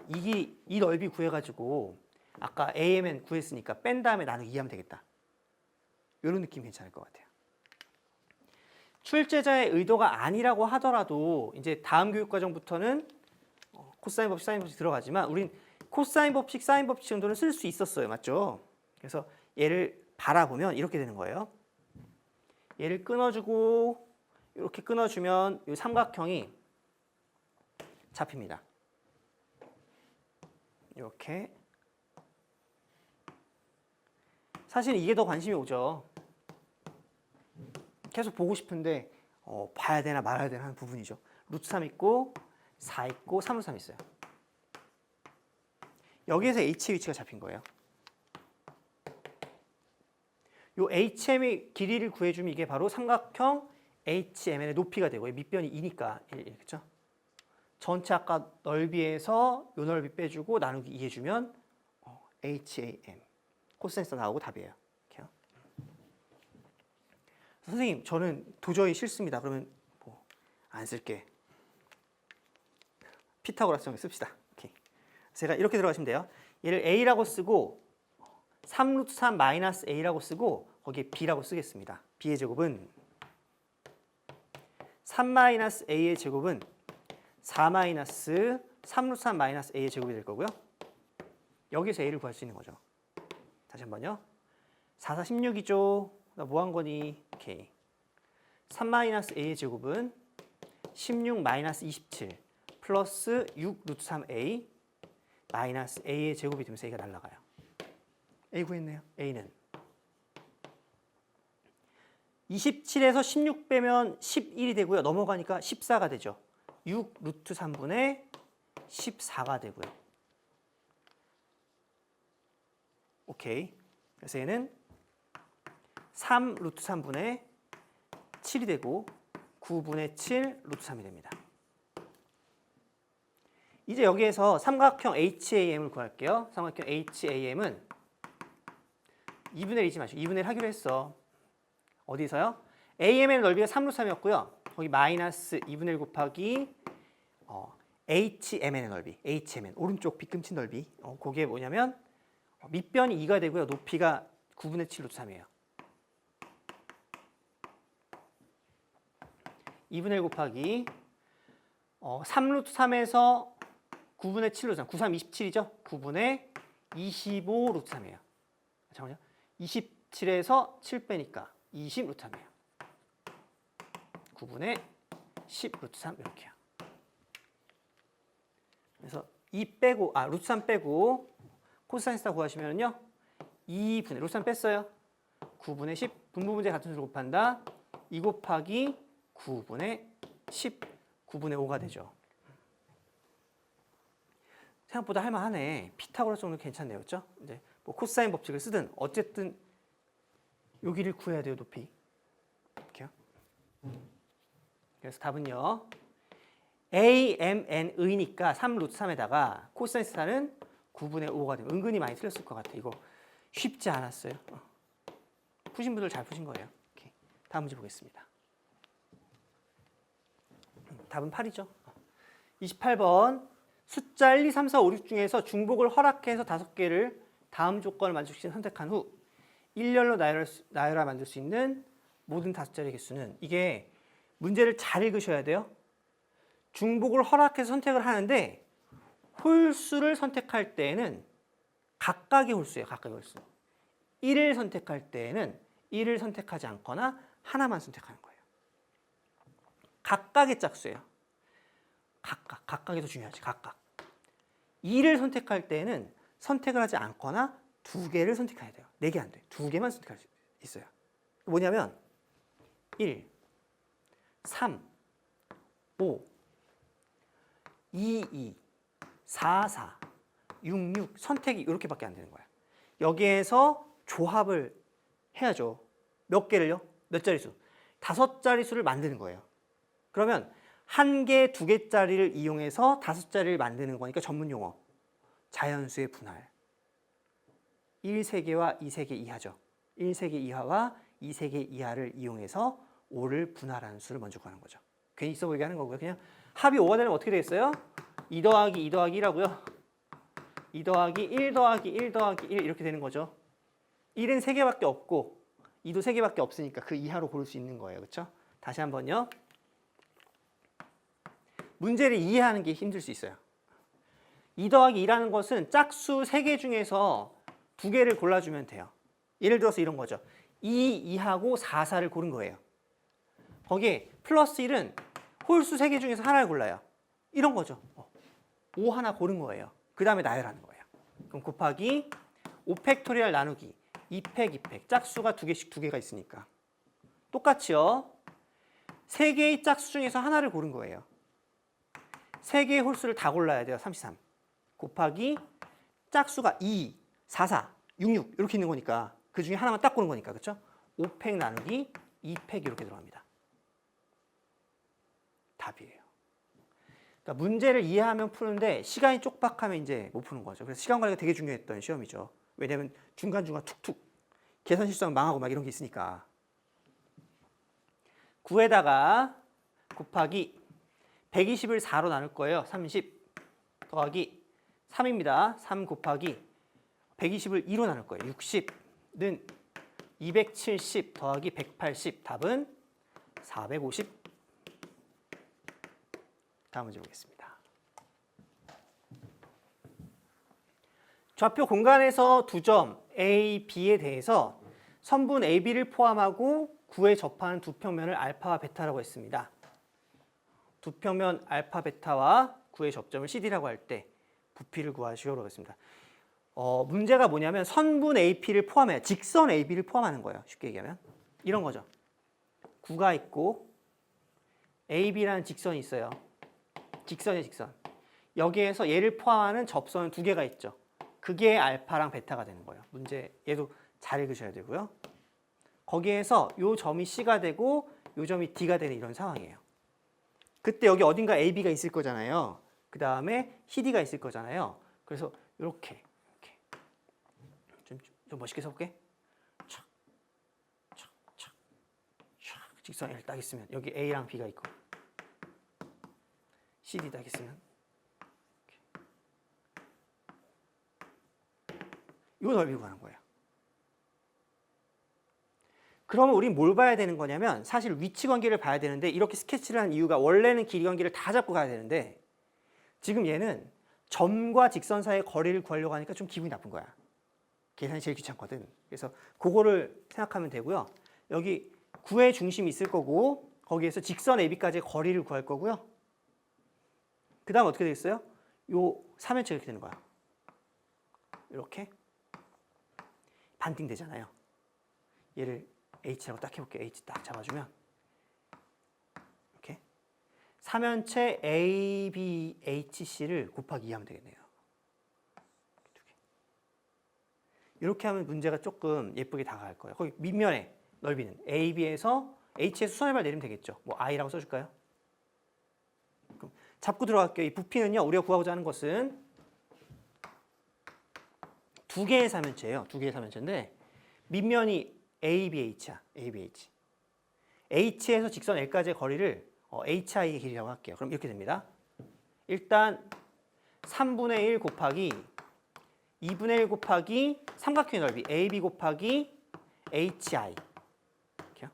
이 넓이 구해가지고 아까 AMN 구했으니까 뺀 다음에 나누기 2하면 되겠다. 이런 느낌 괜찮을 것 같아요. 출제자의 의도가 아니라고 하더라도 이제 다음 교육과정부터는 코사인 법칙, 사인 법칙 들어가지만 우린 코사인 법칙, 사인 법칙 정도는 쓸 수 있었어요. 맞죠? 그래서 얘를 바라보면 이렇게 되는 거예요. 얘를 끊어주고 이렇게 끊어주면 이 삼각형이 잡힙니다. 이렇게. 사실 이게 더 관심이 오죠. 계속 보고 싶은데 봐야 되나 말아야 되나 하는 부분이죠. 루트 3 있고 4 있고 3 루트 3 있어요. 여기에서 h의 위치가 잡힌 거예요. 요 HM의 길이를 구해주면 이게 바로 삼각형 HMN의 높이가 되고 밑변이 2니까 1, 그렇죠? 전체 아까 넓이에서 요 넓이 빼주고 나누기 2 해주면 HAM 코사인스 나오고 답이에요. 이렇게요. 선생님 저는 도저히 싫습니다. 그러면 뭐 안 쓸게. 피타고라스 씁시다. 오케이. 제가 이렇게 들어가시면 돼요. 얘를 A라고 쓰고 3 루트 3 마이너스 A라고 쓰고 거기에 B라고 쓰겠습니다. B의 제곱은 3 마이너스 A의 제곱은 4 마이너스 3 루트 3 마이너스 A의 제곱이 될 거고요. 여기서 A를 구할 수 있는 거죠. 다시 한번요. 4, 4, 16이죠. 나 뭐 한 거니? 오케이. 3 마이너스 A의 제곱은 16 마이너스 27 플러스 6 루트 3A 마이너스 A의 제곱이 되면서 A가 날라가요. A 구했네요. A는 27에서 16 빼면 11이 되고요. 넘어가니까 14가 되죠. 6 루트 3분의 14가 되고요. 오케이. 그래서 얘는 3 루트 3분의 7이 되고 9분의 7 루트 3이 됩니다. 이제 여기에서 삼각형 HAM을 구할게요. 삼각형 HAM은 2분의 1 잊지 마시고 2분의 1 하기로 했어. 어디서요? AM의 넓이가 3 루트 3이었고요. 거기 마이너스 2분의 1 곱하기 HMN의 넓이, HMN 오른쪽 빗금친 넓이. 그게 뭐냐면 밑변이 2가 되고요. 높이가 9분의 7 루트 3이에요. 2분의 1 곱하기 3 루트 3에서 9분의 7 루트 3, 9, 3, 27이죠? 9분의 25 루트 3이에요. 잠깐만요. 27에서 7 빼니까 20 루트 3이에요. 9분의 10 루트 3 이렇게요. 그래서 2 빼고, 루트 3 빼고 코사인스타 구하시면요. 2분의 루트 3 뺐어요. 9분의 10 분모 문제 같은 수를 곱한다. 2 곱하기 9분의 10 9분의 5가 되죠. 생각보다 할만하네. 피타고라스 정도 괜찮네요. 그렇죠? 이제 뭐 코사인 법칙을 쓰든 어쨌든 여기를 구해야 돼요. 높이. 이렇게요. 그래서 답은요. AMN의니까 3 루트 3에다가 코사인스타는 9분의 5가 되면 은근히 많이 틀렸을 것 같아. 이거 쉽지 않았어요. 푸신 분들 잘 푸신 거예요. 오케이. 다음 문제 보겠습니다. 답은 8이죠. 28번 숫자 1, 2, 3, 4, 5, 6 중에서 중복을 허락해서 5개를 다음 조건을 만족시켜 선택한 후 일렬로 나열하 만들 수 있는 모든 5자리 개수는 이게 문제를 잘 읽으셔야 돼요. 중복을 허락해서 선택을 하는데 홀수를 선택할 때에는 각각의 홀수예요. 각각의 홀수. 1을 선택할 때에는 1을 선택하지 않거나 하나만 선택하는 거예요. 각각의 짝수예요. 각각이 더 중요하지. 각각. 2를 선택할 때에는 선택을 하지 않거나 2개를 선택해야 돼요. 4개 안 돼요. 2개만 선택할 수 있어요. 뭐냐면 1, 3, 5, 2, 4, 4, 6, 6 선택이 이렇게밖에 안 되는 거야. 여기에서 조합을 해야죠. 몇 개를요? 몇 자릿수? 5자릿수를 만드는 거예요. 그러면 1개, 2개짜리를 이용해서 5자리를 만드는 거니까 전문 용어. 자연수의 분할. 1세개와 2세개 이하죠. 1세개 이하와 2세개 이하를 이용해서 5를 분할하는 수를 먼저 구하는 거죠. 괜히 있어 보이게 하는 거고요. 그냥 합이 5가 되면 어떻게 되겠어요? 2 더하기 2 더하기 1하고요. 2 더하기 1 더하기 1 더하기 1 이렇게 되는 거죠. 1은 3개밖에 없고 2도 3개밖에 없으니까 그 이하로 고를 수 있는 거예요. 그렇죠? 다시 한번요. 문제를 이해하는 게 힘들 수 있어요. 2 더하기 2라는 것은 짝수 3개 중에서 2개를 골라주면 돼요. 예를 들어서 이런 거죠. 2, 2하고 4, 4를 고른 거예요. 거기에 플러스 1은 홀수 3개 중에서 하나를 골라요. 이런 거죠. 5 하나 고른 거예요. 그 다음에 나열하는 거예요. 그럼 곱하기 5팩토리얼 나누기 2팩 2팩 짝수가 2개씩 2개가 있으니까 똑같이요. 3개의 짝수 중에서 하나를 고른 거예요. 3개의 홀수를 다 골라야 돼요. 33 곱하기 짝수가 2, 4, 4, 6, 6 이렇게 있는 거니까 그 중에 하나만 딱 고른 거니까 그렇죠? 5팩 나누기 2팩 이렇게 들어갑니다. 답이에요. 그러니까 문제를 이해하면 푸는데 시간이 쪽박하면 이제 못 푸는 거죠. 그래서 시간 관리가 되게 중요했던 시험이죠. 왜냐하면 중간중간 툭툭 계산 실수하면 망하고 막 이런 게 있으니까. 9에다가 곱하기 120을 4로 나눌 거예요. 30 더하기 3입니다. 3 곱하기 120을 2로 나눌 거예요. 60는 270 더하기 180 답은 450. 다음 문제 보겠습니다. 좌표 공간에서 두 점 A, B에 대해서 선분 AB를 포함하고 9에 접하는 두 평면을 알파와 베타라고 했습니다. 두 평면 알파, 베타와 9의 접점을 CD라고 할 때 부피를 구하시오라고 했습니다. 문제가 뭐냐면 선분 AP를 포함해요. 직선 AB를 포함하는 거예요. 쉽게 얘기하면. 이런 거죠. 9가 있고 AB라는 직선이 있어요. 직선의 직선. 여기에서 얘를 포함하는 접선은 2개가 있죠. 그게 알파랑 베타가 되는 거예요. 문제 얘도 잘 읽으셔야 되고요. 거기에서 요 점이 C가 되고 요 점이 D가 되는 이런 상황이에요. 그때 여기 어딘가 AB가 있을 거잖아요. 그 다음에 CD가 있을 거잖아요. 그래서 이렇게 좀 멋있게 써볼게. 촥, 촥, 촥, 촥. 직선 L 딱 있으면 여기 A랑 B가 있고 CD 딱 있으면 이 넓이 구하는 거예요. 그러면 우린 뭘 봐야 되는 거냐면 사실 위치 관계를 봐야 되는데 이렇게 스케치를 한 이유가 원래는 길이 관계를 다 잡고 가야 되는데 지금 얘는 점과 직선 사이의 거리를 구하려고 하니까 좀 기분이 나쁜 거야. 계산이 제일 귀찮거든. 그래서 그거를 생각하면 되고요. 여기 9의 중심이 있을 거고 거기에서 직선 AB까지의 거리를 구할 거고요. 그 다음 어떻게 되겠어요? 요 3연체 이렇게 되는 거야. 이렇게 반띵 되잖아요. 얘를 H라고 딱 해볼게요. H 딱 잡아주면 이렇게 3연체 ABHC를 곱하기 2 하면 되겠네요. 이렇게 하면 문제가 조금 예쁘게 다가갈 거예요. 거기 밑면의 넓이는 AB에서 H에서 수선해발 내리면 되겠죠. 뭐 I라고 써줄까요? 그럼 잡고 들어갈게요. 이 부피는요. 우리가 구하고자 하는 것은 2개의 3연체예요. 2개의 3연체인데 밑면이 ABH야. ABH. H에서 직선 L까지의 거리를 HI의 길이라고 할게요. 그럼 이렇게 됩니다. 일단 3분의 1 곱하기 2분의 1 곱하기 삼각형의 넓이 AB 곱하기 HI 이렇게요.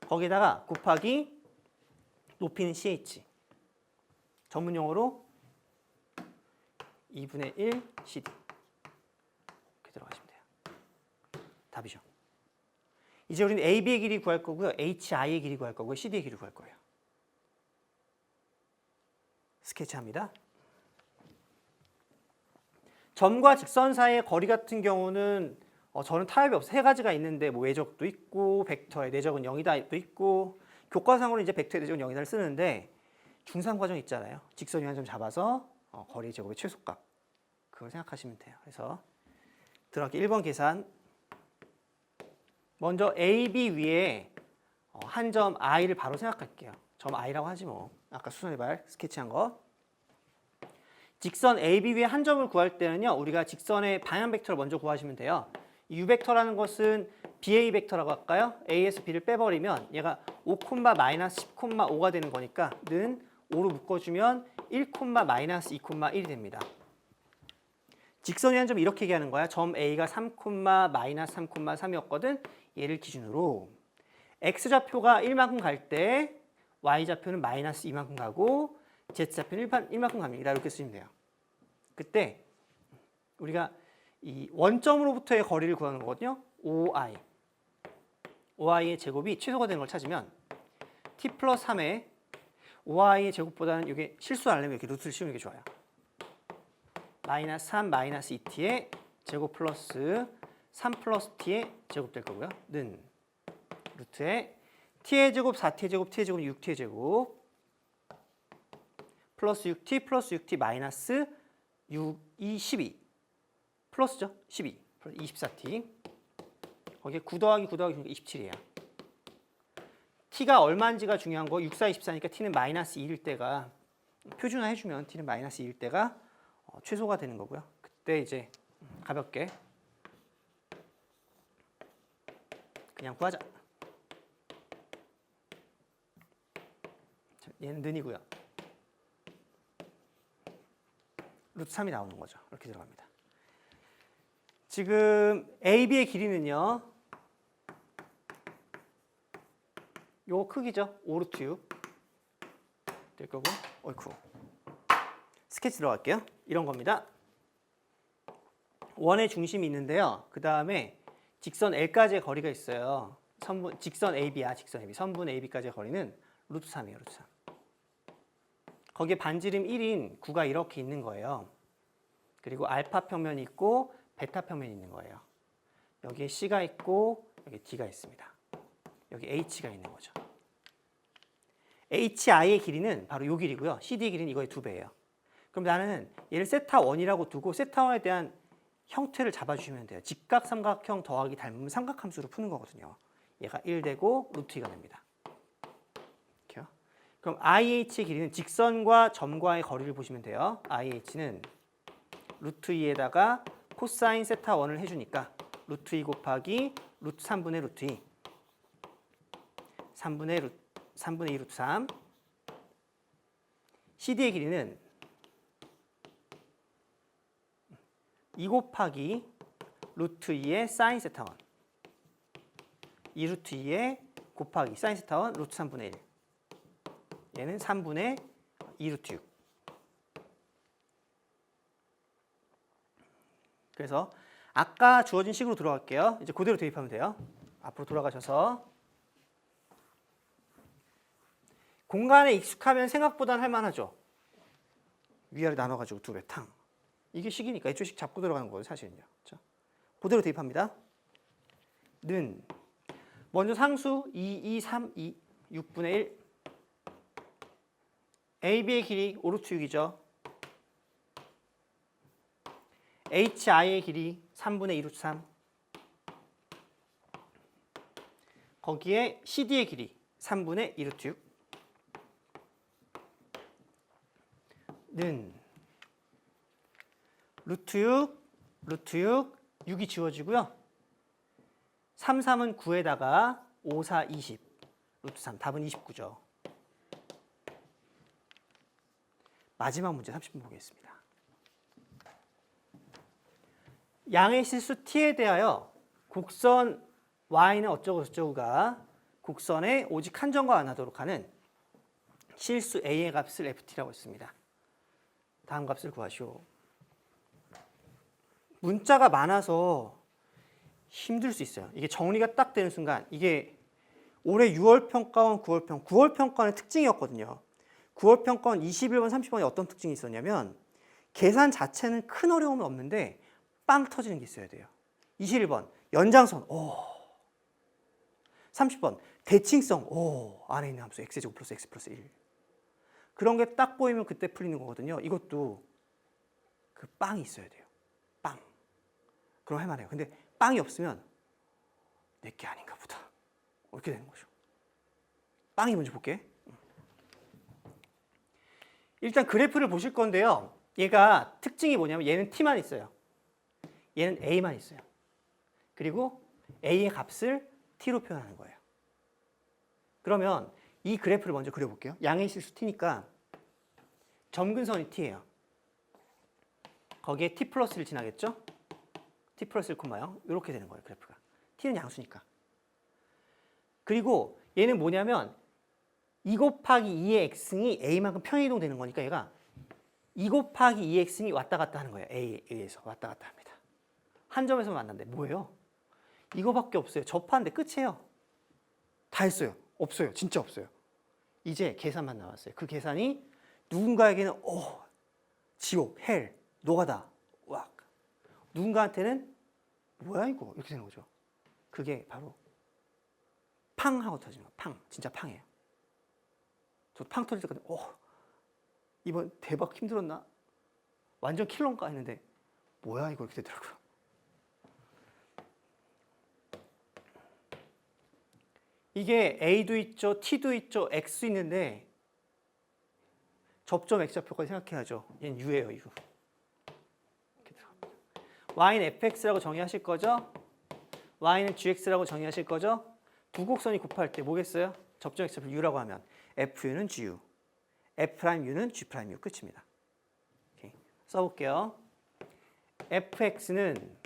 거기다가 곱하기 높이는 CH 전문 용어로 2분의 1 CD 이렇게 들어가시면 돼요. 답이죠. 이제 우리는 AB의 길이 구할 거고요. HI의 길이 구할 거고요. CD의 길이 구할 거예요. 스케치합니다. 점과 직선 사이의 거리 같은 경우는 저는 타협이 없어요. 3가지가 있는데 뭐 외적도 있고 벡터의 내적은 0이다도 있고 교과상으로 이제 벡터의 내적은 0이다를 쓰는데 중상 과정 있잖아요. 직선이 한 점 잡아서 거리 제곱의 최소값 그걸 생각하시면 돼요. 그래서 들어가기 1번 계산 먼저 AB 위에 한 점 I를 바로 생각할게요. 점 I라고 하지 뭐. 아까 수선해발 스케치한 거. 직선 AB 위에 한 점을 구할 때는요. 우리가 직선의 방향 벡터를 먼저 구하시면 돼요. 이 U 벡터라는 것은 BA 벡터라고 할까요? A에서 B를 빼버리면 얘가 5,-10,5가 되는 거니까 는 5로 묶어주면 1, -2,1이 됩니다. 직선이라는 점을 이렇게 얘기하는 거야. 점 A가 3, 마이너스 3,3이었거든. 얘를 기준으로 X좌표가 1만큼 갈 때 Y좌표는 마이너스 2만큼 가고 Z좌표는 1만큼 갑니다. 이렇게 쓰시면 돼요. 그때 우리가 이 원점으로부터의 거리를 구하는 거거든요. OI. OI의 제곱이 최소가 되는 걸 찾으면 T 플러스 3에 OI의 제곱보다는 이게 실수 안 하려면 이렇게 루트를 씌우는 게 좋아요. 마이너스 3 마이너스 2t의 제곱 플러스 3 플러스 t의 제곱 될 거고요. 는 루트에 t의 제곱 4t의 제곱 t의 제곱 6t의 제곱 플러스 6t 플러스 6t 마이너스 6이 12 플러스죠. 12 24t 거기에 9 더하기 9 더하기 27이에요. t가 얼마인지가 중요한 거 6, 4, 24니까 t는 마이너스 2일 때가 표준화 해주면 t는 마이너스 2일 때가 최소가 되는 거고요. 그때 이제 가볍게 그냥 구하자. 얘는 는이고요. 루트 3이 나오는 거죠. 이렇게 들어갑니다. 지금 AB의 길이는요. 요 크기죠. 5루트 6 될 거고. 어이쿠. 스케치 들어갈게요. 이런 겁니다. 원의 중심이 있는데요. 그 다음에 직선 L까지의 거리가 있어요. 직선 AB야. 직선 AB. 선분 AB까지의 거리는 루트 3이에요. 루트 3. 거기에 반지름 1인 9가 이렇게 있는 거예요. 그리고 알파 평면이 있고 베타 평면이 있는 거예요. 여기에 C가 있고 여기 D가 있습니다. 여기 H가 있는 거죠. HI의 길이는 바로 이 길이고요. CD의 길이는 이거의 2배예요. 그럼 나는 얘를 세타1이라고 두고 세타1에 대한 형태를 잡아주시면 돼요. 직각 삼각형 더하기 닮으면 삼각함수로 푸는 거거든요. 얘가 1 되고 루트 2가 됩니다. 이렇게요. 그럼 IH의 길이는 직선과 점과의 거리를 보시면 돼요. IH는 루트 2에다가 코사인 세타1을 해주니까 루트 2 곱하기 루트 3분의 루트 2 3분의 2 루트 3 CD의 길이는 2 곱하기 루트 2의 사인 세타 1 2 루트 2의 곱하기 사인 세타 1 루트 3분의 1 얘는 3분의 2 루트 6 그래서 아까 주어진 식으로 들어갈게요. 이제 그대로 대입하면 돼요. 앞으로 돌아가셔서 공간에 익숙하면 생각보다는 할만하죠. 위아래 나눠가지고 2배 탕. 이게 식이니까 이쪽 식 잡고 들어가는 거예요, 사실은요. 그렇죠? 그대로 대입합니다. 는 먼저 상수 2, 2, 3, 2, 6분의 1 AB의 길이 5루트 6이죠. HI의 길이 3분의 2 루트 3 거기에 CD의 길이 3분의 2 루트 6 는 루트 6, 루트 6, 6이 지워지고요. 3, 3은 9에다가 5, 4, 20, 루트 3, 답은 29죠. 마지막 문제 30분 보겠습니다. 양의 실수 t에 대하여 곡선 y는 어쩌고 저쩌고가 곡선에 오직 한 점과 안 하도록 하는 실수 a의 값을 ft라고 했습니다. 다음 값을 구하시오. 문자가 많아서 힘들 수 있어요. 이게 정리가 딱 되는 순간 이게 올해 6월 평가원, 9월 평가원의 특징이었거든요. 9월 평가원 21번, 30번에 어떤 특징이 있었냐면 계산 자체는 큰 어려움은 없는데 빵 터지는 게 있어야 돼요. 21번 연장선, 오. 30번 대칭성, 오. 안에 있는 함수 x제곱 플러스 x 플러스 1. 그런 게 딱 보이면 그때 풀리는 거거든요. 이것도 그 빵이 있어야 돼요. 빵. 그럼 할만해요. 근데 빵이 없으면 내게 아닌가 보다. 이렇게 되는 거죠. 빵이 먼저 볼게. 일단 그래프를 보실 건데요. 얘가 특징이 뭐냐면 얘는 t만 있어요. 얘는 a만 있어요. 그리고 a의 값을 t로 표현하는 거예요. 그러면 이 그래프를 먼저 그려볼게요. 양의 실수 t니까 점근선이 t예요. 거기에 t 플러스를 지나겠죠? t 플러스 1,0 이렇게 되는 거예요. 그래프가. t는 양수니까. 그리고 얘는 뭐냐면 2 곱하기 2의 x승이 a만큼 평행이동 되는 거니까 얘가 2 곱하기 2의 x승이 왔다 갔다 하는 거예요. a에서 왔다 갔다 합니다. 한 점에서 만난대. 뭐예요? 이거밖에 없어요. 접하는데 끝이에요. 다 했어요. 없어요. 진짜 없어요. 이제 계산만 나왔어요. 그 계산이 누군가에게는 지옥, 헬, 노가다, 왁. 누군가한테는 뭐야 이거? 이렇게 되는 거죠. 그게 바로 팡 하고 터지는 거예요. 팡. 진짜 팡이에요. 저 팡 터질 때까지 이번 대박 힘들었나? 완전 킬러인가 했는데 뭐야 이거 이렇게 되더라고요. 이게 A도 있죠, T도 있죠, X도 있는데 접점 X좌표까지 생각해야죠. 얘는 U예요, U. 이렇게 들어갑니다. Y는 fx라고 정의하실 거죠? Y는 gx라고 정의하실 거죠? 두 곡선이 곱할 때 뭐겠어요? 접점 X좌표 U라고 하면 FU는 GU, F'U는 G'U 끝입니다. 오케이. 써볼게요. fx는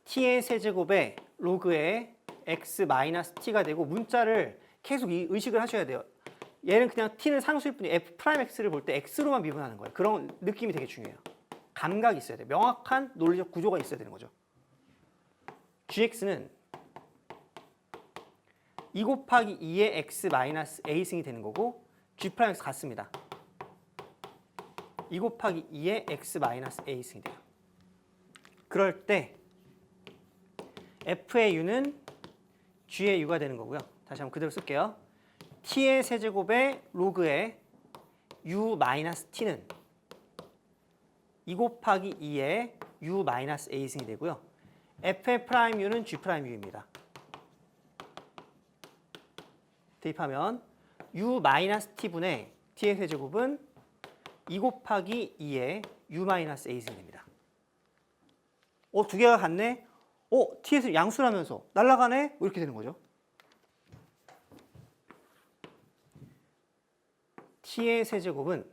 t의 세제곱에 로그의 x-t가 되고 문자를 계속 의식을 하셔야 돼요. 얘는 그냥 t는 상수일 뿐이 f'x를 볼 때 x로만 미분하는 거예요. 그런 느낌이 되게 중요해요. 감각이 있어야 돼요. 명확한 논리적 구조가 있어야 되는 거죠. gx는 2 곱하기 2의 x-a승이 되는 거고 g'x 같습니다. 2 곱하기 2의 x-a승이 돼요. 그럴 때 f의 u는 g의 u가 되는 거고요. 다시 한번 그대로 쓸게요. t의 세제곱에 로그의 u-t는 2 곱하기 2의 u-a승이 되고요. f의 프라임 u는 g'u입니다. 대입하면 u-t분의 t의 세제곱은 2 곱하기 2의 u-a승이 됩니다. 두 개가 같네? t에서 양수라면서 날아가네? 이렇게 되는 거죠. t의 세제곱은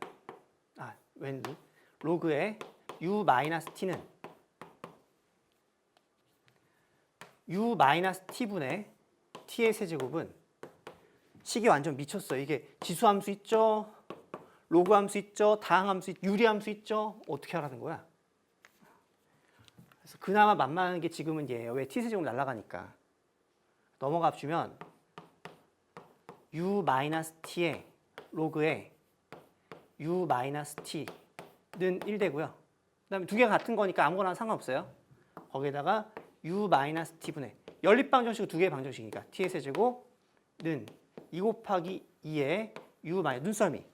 왼쪽 로그의 u-t는 u-t분의 t의 세제곱은 식이 완전 미쳤어요. 이게 지수함수 있죠? 로그함수 있죠? 다항함수 있죠? 유리함수 있죠? 어떻게 하라는 거야? 그래서 그나마 만만한 게 지금은 얘예요. 왜 t 세제곱 날아가니까. 넘어가 주면 u-t의 로그의 u-t는 1 되고요. 그 다음에 두 개가 같은 거니까 아무거나 상관없어요. 거기에다가 u-t분의 연립방정식은 두 개의 방정식이니까 t의 세제곱는 2 곱하기 2의 u- 눈썰미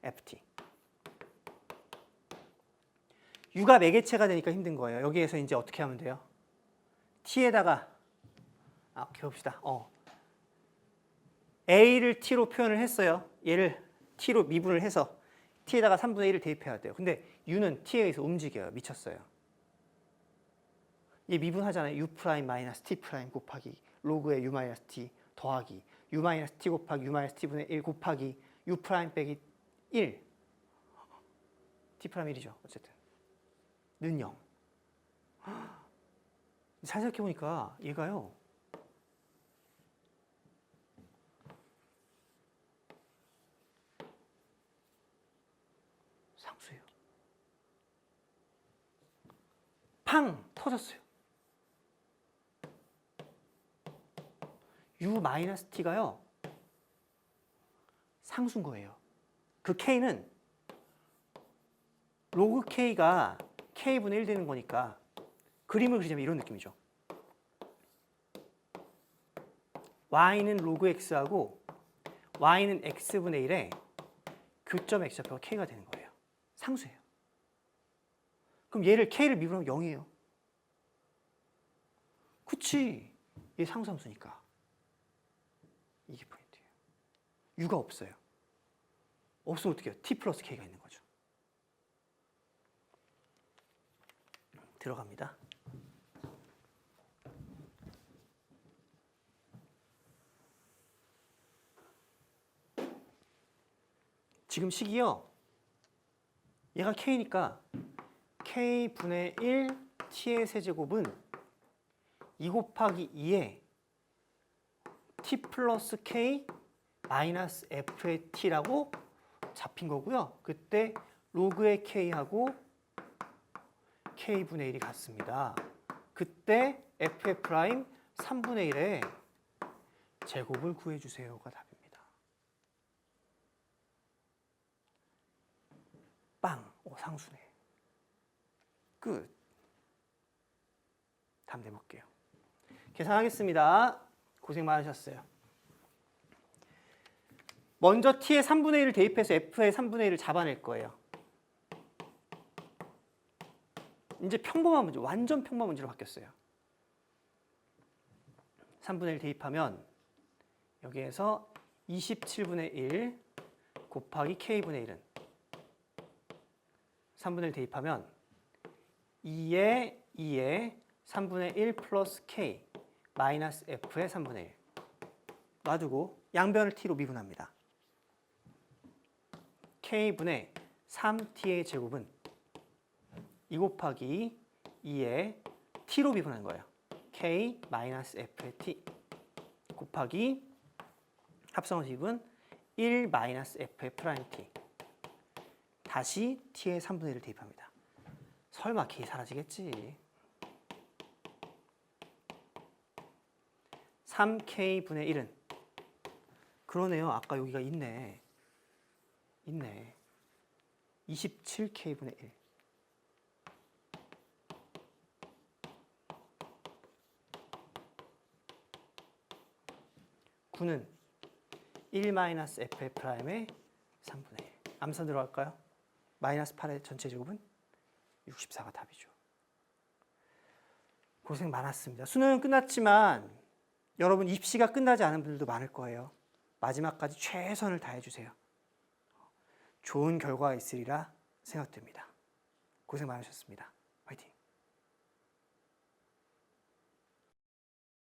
ft. u가 매개체가 되니까 힘든 거예요. 여기에서 이제 어떻게 하면 돼요? t에다가 이렇게 봅시다. a를 t로 표현을 했어요. 얘를 t로 미분을 해서 t에다가 3분의 1을 대입해야 돼요. 근데 u는 t에 의해서 움직여요. 미쳤어요. 얘 미분하잖아요. u'-t' 곱하기 로그의 u-t 더하기 u-t 곱하기 u-t분의 1 곱하기 u' 빼기 1 t'1이죠. 어쨌든 는 0. 잘 생각해보니까 얘가요. 상수예요. 팡 터졌어요. u-t가요. 상수인 거예요. 그 k는 로그 k가 k분의 1 되는 거니까 그림을 그리자면 이런 느낌이죠. y는 로그 x하고 y는 x분의 1에 교점 x좌표가 k가 되는 거예요. 상수예요. 그럼 얘를 k를 미분하면 0이에요. 그치? 얘 상수함수니까. 이게 포인트예요. u가 없어요. 없으면 어떻게 해요? t 플러스 k가 있는 거죠. 들어갑니다. 지금 식이요. 얘가 k니까 K분의 1 T의 세제곱은 2 곱하기 2에 T 플러스 K 마이너스 F의 T라고 잡힌 거고요. 그때 로그의 K하고 K분의 1이 같습니다. 그때 F의 프라임 3분의 1의 제곱을 구해주세요가 답입니다. 빵! 오, 상수네. 끝. 답 내볼게요. 계산하겠습니다. 고생 많으셨어요. 먼저 T의 3분의 1을 대입해서 F의 3분의 1을 잡아낼 거예요. 이제 평범한 문제, 완전 평범한 문제로 바뀌었어요. 3분의 1 대입하면 여기에서 27분의 1 곱하기 K분의 1은 3분의 1 대입하면 2에 3분의 1 플러스 K 마이너스 F의 3분의 1 놔두고 양변을 T로 미분합니다. K분의 3T의 제곱은 2 곱하기 2에 T로 미분한 거예요. K 마이너스 F의 T 곱하기 합성식은 1 마이너스 F의 프라임 T 다시 T의 3분의 1을 대입합니다. 설마 K 사라지겠지. 3K분의 1은 그러네요. 아까 여기가 있네. 27K분의 1 9는 1 마이너스 F의 프라임의 3분의 1 암산 들어갈까요? 마이너스 8의 전체 제곱은 64가 답이죠. 고생 많았습니다. 수능은 끝났지만 여러분 입시가 끝나지 않은 분들도 많을 거예요. 마지막까지 최선을 다해주세요. 좋은 결과가 있으리라 생각됩니다. 고생 많으셨습니다.